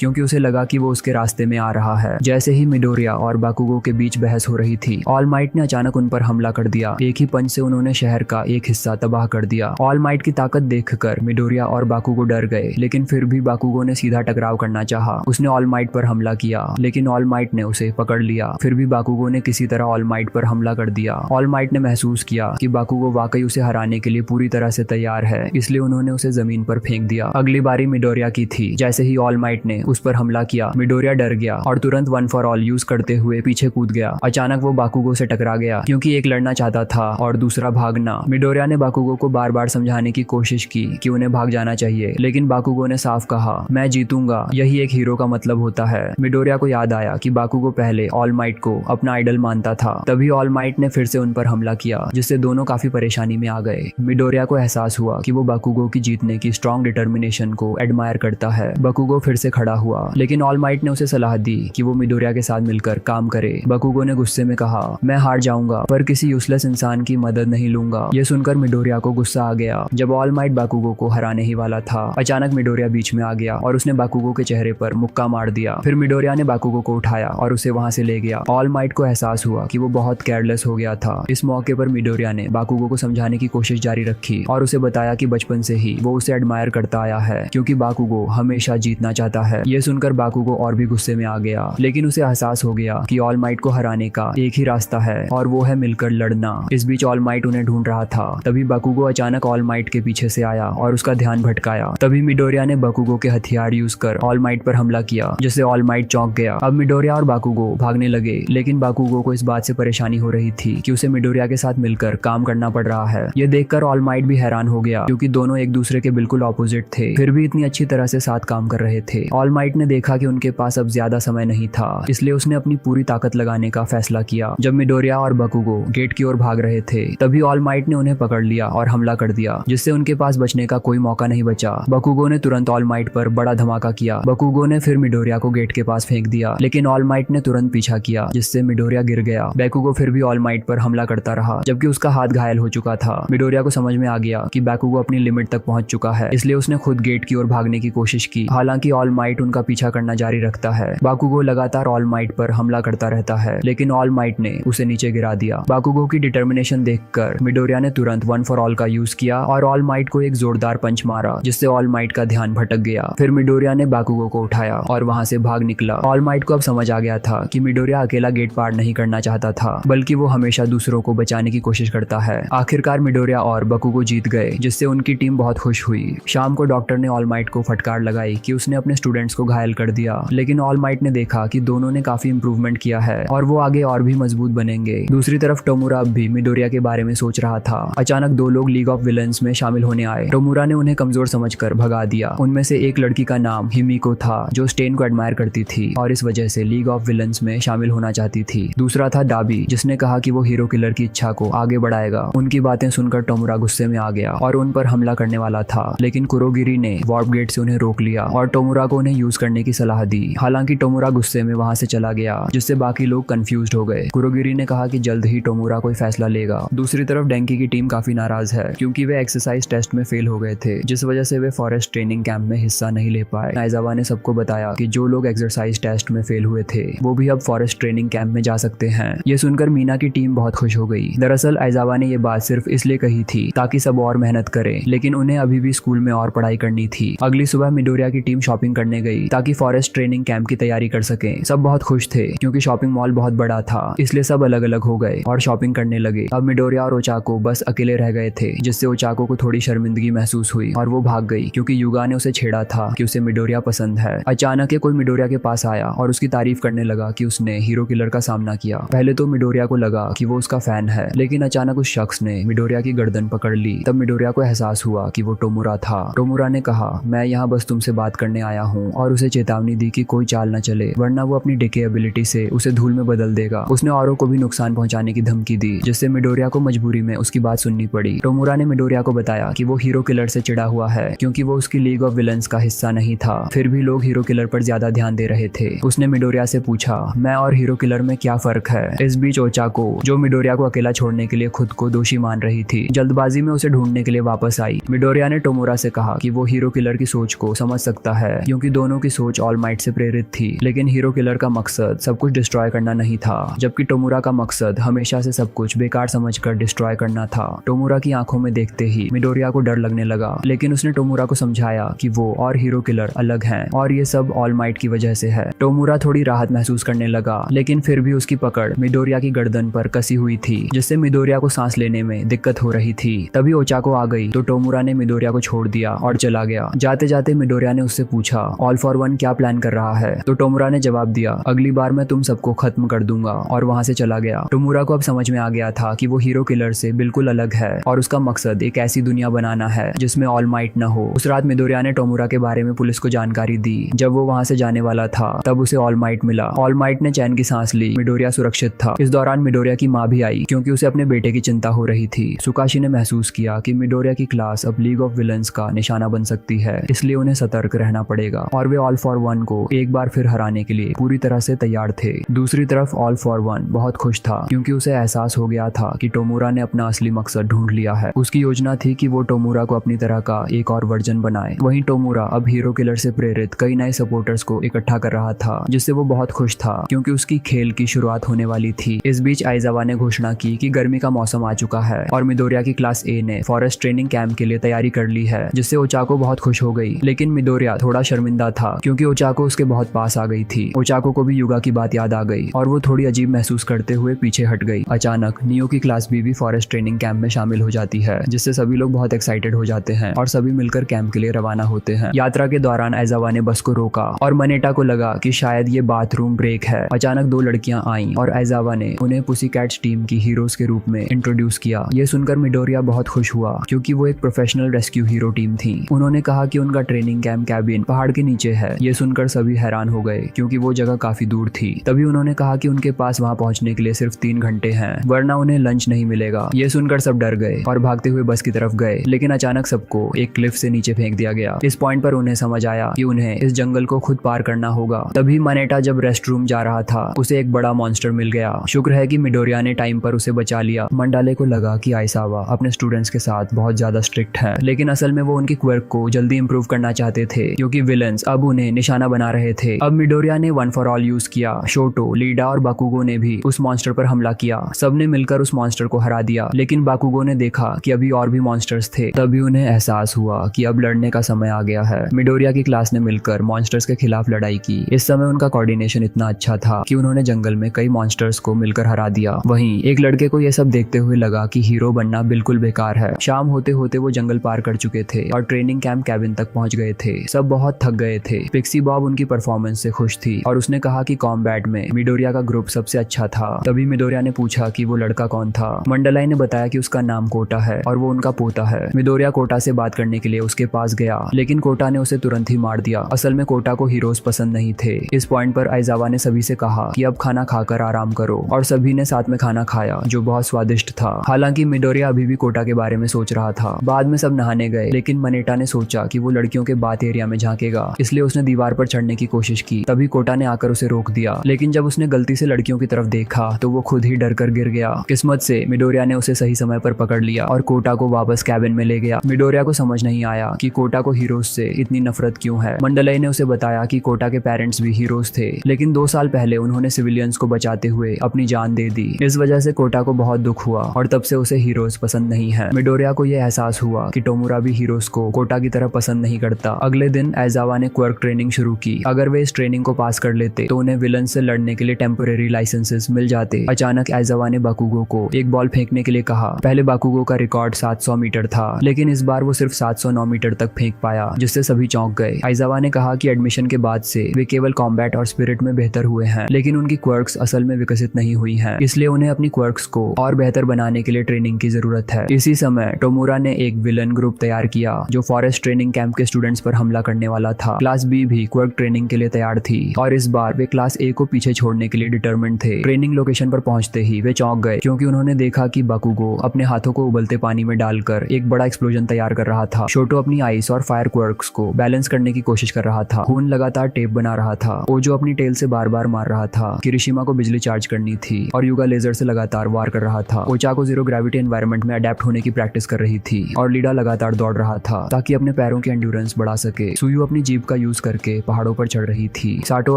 क्योंकि उसे लगा कि वो उसके रास्ते में आ रहा है। जैसे ही मिडोरिया और बाकुगो के बीच बहस हो रही थी, ऑल माइट ने अचानक उन पर हमला कर दिया। एक ही पंच से उन्होंने शहर का एक हिस्सा तबाह कर दिया। ऑल माइट की ताकत देखकर मिडोरिया और बाकुगो डर गए, लेकिन फिर भी बाकुगो ने सीधा टकराव करना चाहा। उसने ऑल माइट पर हमला किया, लेकिन ऑल माइट ने उसे पकड़ लिया। फिर भी बाकुगो ने किसी तरह ऑल माइट पर हमला कर दिया। ऑल माइट ने महसूस किया कि बाकुगो वाकई उसे हराने के लिए पूरी तरह से तैयार है, इसलिए उन्होंने उसे जमीन पर फेंक दिया। अगली बारी मिडोरिया की थी। जैसे ही ऑल माइट ने उस पर हमला किया, मिडोरिया डर गया और तुरंत वन फॉर ऑल यूज करते हुए पीछे कूद गया। अचानक वो बाकुगो से टकरा गया, क्योंकि एक लड़ना चाहता था और दूसरा भागना। मिडोरिया ने बाकुगो को बार बार समझाने की कोशिश की कि उन्हें भाग जाना चाहिए, लेकिन बाकुगो ने साफ कहा, मैं जीतूंगा, यही एक हीरो का मतलब होता है। मिडोरिया को याद आया कि बाकुगो पहले ऑल माइट को अपना आइडल मानता था। तभी ऑल माइट ने फिर से उन पर हमला किया, जिससे दोनों काफी परेशानी में आ गए। मिडोरिया को एहसास हुआ कि वो बाकुगो की जीतने की स्ट्रॉन्ग डिटर्मिनेशन को एडमायर करता है। बाकुगो फिर से खड़ा हुआ, लेकिन ऑल माइट ने उसे सलाह दी कि वो मिडोरिया के साथ मिलकर काम करे। बाकुगो ने गुस्से में कहा, मैं हार जाऊंगा, पर किसी यूजलेस इंसान की मदद नहीं लूंगा। ये सुनकर मिडोरिया को गुस्सा आ गया। जब ऑल माइट बाकुगो को हराने ही वाला था, अचानक मिडोरिया बीच में आ गया और उसने बाकुगो के चेहरे पर मुक्का मार दिया। फिर मिडोरिया ने बाकुगो को उठाया और उसे वहां से ले गया। ऑल माइट को एहसास हुआ कि वो बहुत केयरलेस हो गया था। इस मौके पर मिडोरिया ने बाकुगो को समझाने की कोशिश जारी रखी और उसे बताया कि बचपन से ही वो उसे एडमायर करता आया है, क्योंकि बाकुगो हमेशा जीतना चाहता है। ये सुनकर बाकुगो और भी गुस्से में आ गया, लेकिन उसे एहसास हो गया कि ऑल माइट को हराने का एक ही रास्ता है और वो है मिलकर लड़ना। इस बीच ऑल माइट उन्हें ढूंढ रहा था। तभी बाकुगो अचानक ऑल माइट के पीछे से आया और उसका ध्यान भटकाया। तभी मिडोरिया ने बाकुगो के हथियार यूज कर ऑल माइट पर हमला किया, जिससे ऑल माइट चौंक गया। अब मिडोरिया और बाकुगो भागने लगे, लेकिन बाकुगो को इस बात से परेशानी हो रही थी कि उसे मिडोरिया के साथ मिलकर काम करना पड़ रहा है। ये देखकर ऑल माइट भी हैरान हो गया, क्योंकि दोनों एक दूसरे के बिल्कुल ऑपोजिट थे, फिर भी इतनी अच्छी तरह से साथ काम कर रहे थे। ऑल माइट ने देखा कि उनके पास अब ज्यादा समय नहीं था, इसलिए उसने अपनी पूरी ताकत लगाने का फैसला किया। जब मिडोरिया और बाकुगो गेट की ओर भाग रहे थे, तभी ऑल माइट ने उन्हें पकड़ लिया और हमला कर दिया, जिससे उनके पास बचने का कोई मौका नहीं बचा। बाकुगो ने तुरंत ऑल माइट पर बड़ा धमाका किया। बाकुगो ने फिर मिडोरिया को गेट के पास फेंक दिया, लेकिन ऑल माइट ने तुरंत पीछा किया, जिससे मिडोरिया गिर गया। बाकुगो फिर भी ऑल माइट पर हमला करता रहा, जबकि उसका हाथ घायल हो चुका था। मिडोरिया को समझ में आ गया कि बाकुगो अपनी लिमिट तक पहुंच चुका है, इसलिए उसने खुद गेट की ओर भागने की कोशिश की। हालांकि ऑल माइट उनका पीछा करना जारी रखता है। बाकुगो लगातार ऑल माइट पर हमला करता रहता है, लेकिन ऑल माइट ने उसे नीचे गिरा दिया। बाकुगो की डिटर्मिनेशन देखकर मिडोरिया ने तुरंत वन फॉर ऑल का यूज किया और ऑल माइट को एक जोरदार पंच मारा, जिससे ऑल माइट का ध्यान भटक गया। फिर मिडोरिया ने बाकुगो को उठाया और वहां से भाग निकला। ऑल माइट को अब समझ आ गया था कि मिडोरिया अकेला गेट पार नहीं करना चाहता था, बल्कि वो हमेशा दूसरों को बचाने की कोशिश करता है। आखिरकार मिडोरिया और बाकुगो जीत गए, जिससे उनकी टीम बहुत खुश हुई। शाम को डॉक्टर ने ऑल माइट को फटकार लगाई कि उसने अपने स्टूडेंट्स को घायल कर दिया, लेकिन ऑल माइट ने देखा कि दोनों ने काफी इंप्रूवमेंट किया है और वो आगे और भी मजबूत बनेंगे। दूसरी तरफ टोमुरा अब भी मिडोरिया के बारे में सोच रहा था। अचानक दो लोग लीग ऑफ विलन्स में शामिल होने आए। टोमुरा ने उन्हें कमजोर समझकर भगा दिया। उनमें से एक लड़की का नाम हिमिको था, जो स्टेन को एडमायर करती थी और इस वजह से लीग ऑफ विलन्स में शामिल होना चाहती थी। दूसरा था डाबी, जिसने कहा कि वो हीरो किलर की इच्छा को आगे बढ़ाएगा। उनकी बातें सुनकर टोमुरा गुस्से में आ गया और उन पर हमला करने वाला था, लेकिन कुरोगिरी ने वार्प गेट से उन्हें रोक लिया और टोमुरा को उन्हें यूज करने की सलाह दी। हालांकि टोमुरा गुस्से में वहां से चला गया, जिससे बाकी लोग कंफ्यूज्ड हो गए। कुरोगिरी ने कहा कि जल्द ही टोमुरा कोई फैसला लेगा। दूसरी तरफ डेंकी की टीम काफी नाराज है, क्योंकि वे एक्सरसाइज टेस्ट में फेल हो गए थे, जिस वजह से वे फॉरेस्ट ट्रेनिंग कैंप में हिस्सा नहीं ले पाए। आइजावा ने सबको बताया कि जो लोग एक्सरसाइज टेस्ट में फेल हुए थे, वो भी अब फॉरेस्ट ट्रेनिंग कैंप में जा सकते हैं। ये सुनकर मीना की टीम बहुत खुश हो गई। दरअसल आइजावा ने ये बात सिर्फ इसलिए कही थी ताकि सब और मेहनत करें, लेकिन उन्हें अभी भी स्कूल में और पढ़ाई करनी थी। अगली सुबह मिडोरिया की टीम शॉपिंग करने गई ताकि फॉरेस्ट ट्रेनिंग कैंप की तैयारी कर सकें। सब बहुत खुश थे, क्योंकि शॉपिंग मॉल बहुत बड़ा था, इसलिए सब अलग अलग हो गए और शॉपिंग करने लगे। अब मिडोरिया और ओचाको बस अकेले रह गए थे, जिससे ओचाको को थोड़ी शर्मिंदगी महसूस हुई और वो भाग गई, क्योंकि युगा ने उसे छेड़ा था कि उसे मिडोरिया पसंद है। अचानक कोई मिडोरिया के पास आया और उसकी तारीफ करने लगा कि उसने हीरो किलर का सामना किया। पहले तो मिडोरिया को लगा कि वो उसका फैन है, लेकिन अचानक उस शख्स ने मिडोरिया की गर्दन पकड़ ली। तब मिडोरिया को एहसास हुआ कि वो टोमुरा था। टोमुरा ने कहा, मैं यहाँ बस तुमसे बात करने आया हूँ, और उसे चेतावनी दी कि कोई चाल न चले, वरना वो अपनी डिके एबिलिटी से उसे धूल में बदल देगा। उसने औरों को भी नुकसान पहुंचाने की धमकी दी, जिससे मिडोरिया को मजबूरी में उसकी बात सुननी पड़ी। टोमुरा ने मिडोरिया को बताया कि वो हीरो किलर से चिढ़ा हुआ है, क्योंकि वो उसकी लीग ऑफ विलन्स का हिस्सा नहीं था। फिर भी लोग हीरो किलर पर ज्यादा ध्यान दे रहे थे। उसने मिडोरिया से पूछा, मैं और हीरो किलर में क्या फर्क है? इस बीच ओचाको, जो मिडोरिया को अकेला छोड़ने के लिए खुद को दोषी मान रही थी, जल्दबाजी में उसे ढूंढने के लिए वापस आई। मिडोरिया ने टोमुरा से कहा कि वो हीरो किलर की सोच को समझ सकता है, क्योंकि दोनों की सोच ऑल माइट से प्रेरित थी। लेकिन हीरो किलर का मकसद सब कुछ डिस्ट्रॉय करना नहीं था, जबकि टोमुरा का मकसद हमेशा से सब कुछ बेकार समझकर डिस्ट्रॉय करना था। टोमुरा की आंखों में देखते ही मिडोरिया को डर लगने लगा, लेकिन उसने टोमुरा को समझाया कि वो और हीरो किलर अलग हैं और ये सब ऑल माइट की वजह से है। टोमुरा थोड़ी राहत महसूस करने लगा, लेकिन फिर भी उसकी पकड़ मिडोरिया की गर्दन पर कसी हुई थी, जिससे मिडोरिया को सांस लेने में दिक्कत हो रही थी। तभी ओचाको आ गई तो टोमुरा ने मिडोरिया को छोड़ दिया और चला गया। जाते जाते मिडोरिया ने उससे पूछा, ऑल फॉर वन क्या प्लान कर रहा है? तो टोमुरा ने जवाब दिया, अगली बार मैं तुम सबको खत्म कर दूंगा, और वहां से चला गया। टोमुरा को अब समझ में आ गया था कि वो हीरो किलर से बिल्कुल अलग है और उसका मकसद एक ऐसी दुनिया बनाना है जिसमें ऑल माइट न हो। उस रात मिडोरिया ने टोमुरा के बारे में पुलिस को जानकारी दी। जब वो वहां से जाने वाला था तब उसे ऑल माइट मिला। ऑल माइट ने चैन की सांस ली, मिडोरिया सुरक्षित था। इस दौरान मिडोरिया की माँ भी आई, क्योंकि उसे अपने बेटे की चिंता हो रही थी। सुकाशी ने महसूस किया कि मिडोरिया की क्लास अब लीग ऑफ विलन्स का निशाना बन सकती है, इसलिए उन्हें सतर्क रहना पड़ेगा, और वे ऑल फॉर वन को एक बार फिर हराने के लिए पूरी तरह से तैयार थे। दूसरी तरफ ऑल फॉर वन बहुत खुश था, क्योंकि उसे एहसास हो गया था कि टोमुरा ने अपना असली मकसद ढूंढ लिया है। उसकी योजना थी कि वो टोमुरा को अपनी तरह का एक और वर्जन बनाए। वहीं टोमुरा अब हीरो किलर से प्रेरित कई नए सपोर्टर्स को इकट्ठा कर रहा था, जिससे वो बहुत खुश था, क्योंकि उसकी खेल की शुरुआत होने वाली थी। इस बीच आइजावा ने घोषणा की कि गर्मी का मौसम आ चुका है और मिडोरिया की क्लास ए ने फॉरेस्ट ट्रेनिंग कैंप के लिए तैयारी कर ली है, जिससे ओचाको बहुत खुश हो गई। लेकिन मिडोरिया थोड़ा शर्मिंदा था, क्योंकि ओचाको उसके बहुत पास आ गई थी। ओचाको को भी युगा की बात याद आ गई और वो थोड़ी अजीब महसूस करते हुए पीछे हट गई। अचानक नियो की क्लास भी फॉरेस्ट ट्रेनिंग कैंप में शामिल हो जाती है, जिससे सभी लोग बहुत एक्साइटेड हो जाते हैं और सभी मिलकर कैंप के लिए रवाना होते हैं। यात्रा के दौरान आइजावा ने बस को रोका और मनेटा को लगा कि शायद ये बाथरूम ब्रेक है। अचानक दो लड़कियां आईं और आइजावा ने उन्हें पुसीकैट्स टीम की हीरोज के रूप में इंट्रोड्यूस किया। ये सुनकर मिडोरिया बहुत खुश हुआ, क्योंकि वो एक प्रोफेशनल रेस्क्यू हीरो टीम थी। उन्होंने कहा कि उनका ट्रेनिंग कैंप कैबिन पहाड़ के नीचे है। ये सुनकर सभी हैरान हो गए, क्योंकि वो जगह काफी दूर थी। तभी उन्होंने कहा कि उनके पास वहां पहुंचने के लिए सिर्फ 3 घंटे हैं, वरना उन्हें लंच नहीं मिलेगा। ये सुनकर सब डर गए और भागते हुए बस की तरफ गए, लेकिन अचानक सबको एक क्लिफ से नीचे फेंक दिया गया। इस पॉइंट पर उन्हें समझ आया कि उन्हें इस जंगल को खुद पार करना होगा। तभी मनेटा जब रेस्ट रूम जा रहा था, उसे एक बड़ा मॉन्स्टर मिल गया। शुक्र है कि मिडोरिया ने टाइम पर उसे बचा लिया। मंडाले को लगा कि आइसावा अपने स्टूडेंट्स के साथ बहुत ज्यादा स्ट्रिक्ट है, लेकिन असल में वो उनकी क्वर्क को जल्दी इंप्रूव करना चाहते थे, क्योंकि विलन्स अब उन्हें निशाना बना रहे थे। अब मिडोरिया ने वन फॉर ऑल यूज किया। शोटो, लीडा और बाकुगो ने भी उस मॉन्स्टर पर हमला किया। सबने मिलकर उस मॉन्स्टर को हरा दिया, लेकिन बाकुगो ने देखा कि अभी और भी मॉन्स्टर्स थे। तभी उन्हें एहसास हुआ कि अब लड़ने का समय आ गया है। मिडोरिया की क्लास ने मिलकर मॉन्स्टर्स के खिलाफ लड़ाई की। इस समय उनका कोऑर्डिनेशन इतना अच्छा था कि उन्होंने जंगल में कई मॉन्स्टर्स को मिलकर हरा दिया। वहीं एक लड़के को यह सब देखते हुए लगा कि हीरो बनना बिल्कुल बेकार है। शाम होते होते वो जंगल पार कर चुके थे और ट्रेनिंग कैंप कैबिन तक पहुंच गए थे। सब बहुत थक गए थे। पिक्सी बॉब उनकी परफॉर्मेंस से खुश थी और उसने कहा कि कॉम्बैट में मिडोरिया का ग्रुप सबसे अच्छा था। तभी मिडोरिया ने पूछा कि वो लड़का कौन था। मंडलाई ने बताया कि उसका नाम कोटा है और वो उनका पोता है। मिडोरिया कोटा से बात करने के लिए उसके पास गया, लेकिन कोटा ने उसे तुरंत ही मार दिया। असल में कोटा को हीरोज पसंद नहीं थे। इस पॉइंट पर आइजावा ने सभी से कहा कि अब खाना खाकर आराम करो, और सभी ने साथ में खाना खाया, जो बहुत स्वादिष्ट था। हालांकि मिडोरिया अभी भी कोटा के बारे में सोच रहा था। बाद में सब नहाने गए, लेकिन मनेटा ने सोचा कि वो लड़कियों के बात एरिया में झांकेगा, इसलिए उसने दीवार पर चढ़ने की कोशिश की। तभी कोटा ने आकर उसे रोक दिया, लेकिन जब उसने गलती से लड़कियों की तरफ देखा तो वो खुद ही डर कर गिर गया। किस्मत से मिडोरिया ने उसे सही समय पर पकड़ लिया और कोटा को वापस कैबिन में ले गया। मिडोरिया को समझ नहीं आया कि कोटा को हीरोज से इतनी नफरत क्यों है। मंडलाई ने उसे बताया कि कोटा के पेरेंट्स भी हीरोज थे, लेकिन 2 साल पहले उन्होंने सिविलियंस को बचाते हुए अपनी जान दे दी। इस वजह से कोटा को बहुत दुख हुआ और तब से उसे हीरोज पसंद नहीं है। मिडोरिया को यह एहसास हुआ कि टोमुरा भी हीरोज को कोटा की तरह पसंद नहीं करता। अगले दिन आइजावा ने क्वर्क ट्रेनिंग शुरू की। अगर वे इस ट्रेनिंग को पास कर लेते तो उन्हें विलन से लड़ने के लिए टेम्पोरेरी लाइसेंसेस मिल जाते। अचानक आइजावा ने बाकुगो को एक बॉल फेंकने के लिए कहा। पहले बाकुगो का रिकॉर्ड 700 मीटर था, लेकिन इस बार वो सिर्फ 709 मीटर तक फेंक पाया, जिससे सभी चौंक गए। आइजावा ने कहा कि एडमिशन के बाद से वे केवल कॉम्बैट और स्पिरिट में बेहतर हुए हैं, लेकिन उनकी क्वर्क्स असल में विकसित नहीं हुई हैं, इसलिए उन्हें अपनी क्वर्क्स को और बेहतर बनाने के लिए ट्रेनिंग की जरूरत है। इसी समय टोमुरा ने एक विलन ग्रुप तैयार किया जो फॉरेस्ट ट्रेनिंग कैंप के स्टूडेंट्स पर हमला करने वाला था। क्लास बी भी क्वर्क ट्रेनिंग के लिए तैयार थी और इस बार वे क्लास ए को पीछे छोड़ने के लिए डिटरमिन्ड थे। ट्रेनिंग लोकेशन पर पहुंचते ही वे चौंक गए, क्योंकि उन्होंने देखा कि बाकुगो अपने हाथों को उबलते पानी में डालकर एक बड़ा एक्सप्लोजन तैयार कर रहा था। शोटो अपनी आइस और फायर क्वर्क्स को बैलेंस करने की कोशिश कर रहा था। खून लगातार टेप बना रहा था। ओजो अपनी टेल से बार बार मार रहा था। किरिशिमा को बिजली चार्ज करनी थी और युगा लेजर से लगातार वार कर रहा था। ओचाको जीरो ग्रेविटी एनवायरनमेंट में अडेप्ट होने की प्रैक्टिस कर रही थी और लीडा लगातार दौड़ रहा था ताकि अपने पैरों की एंड्योरेंस बढ़ा सके। सुयू अपनी जीप का यूज करके पहाड़ों पर चढ़ रही थी। साटो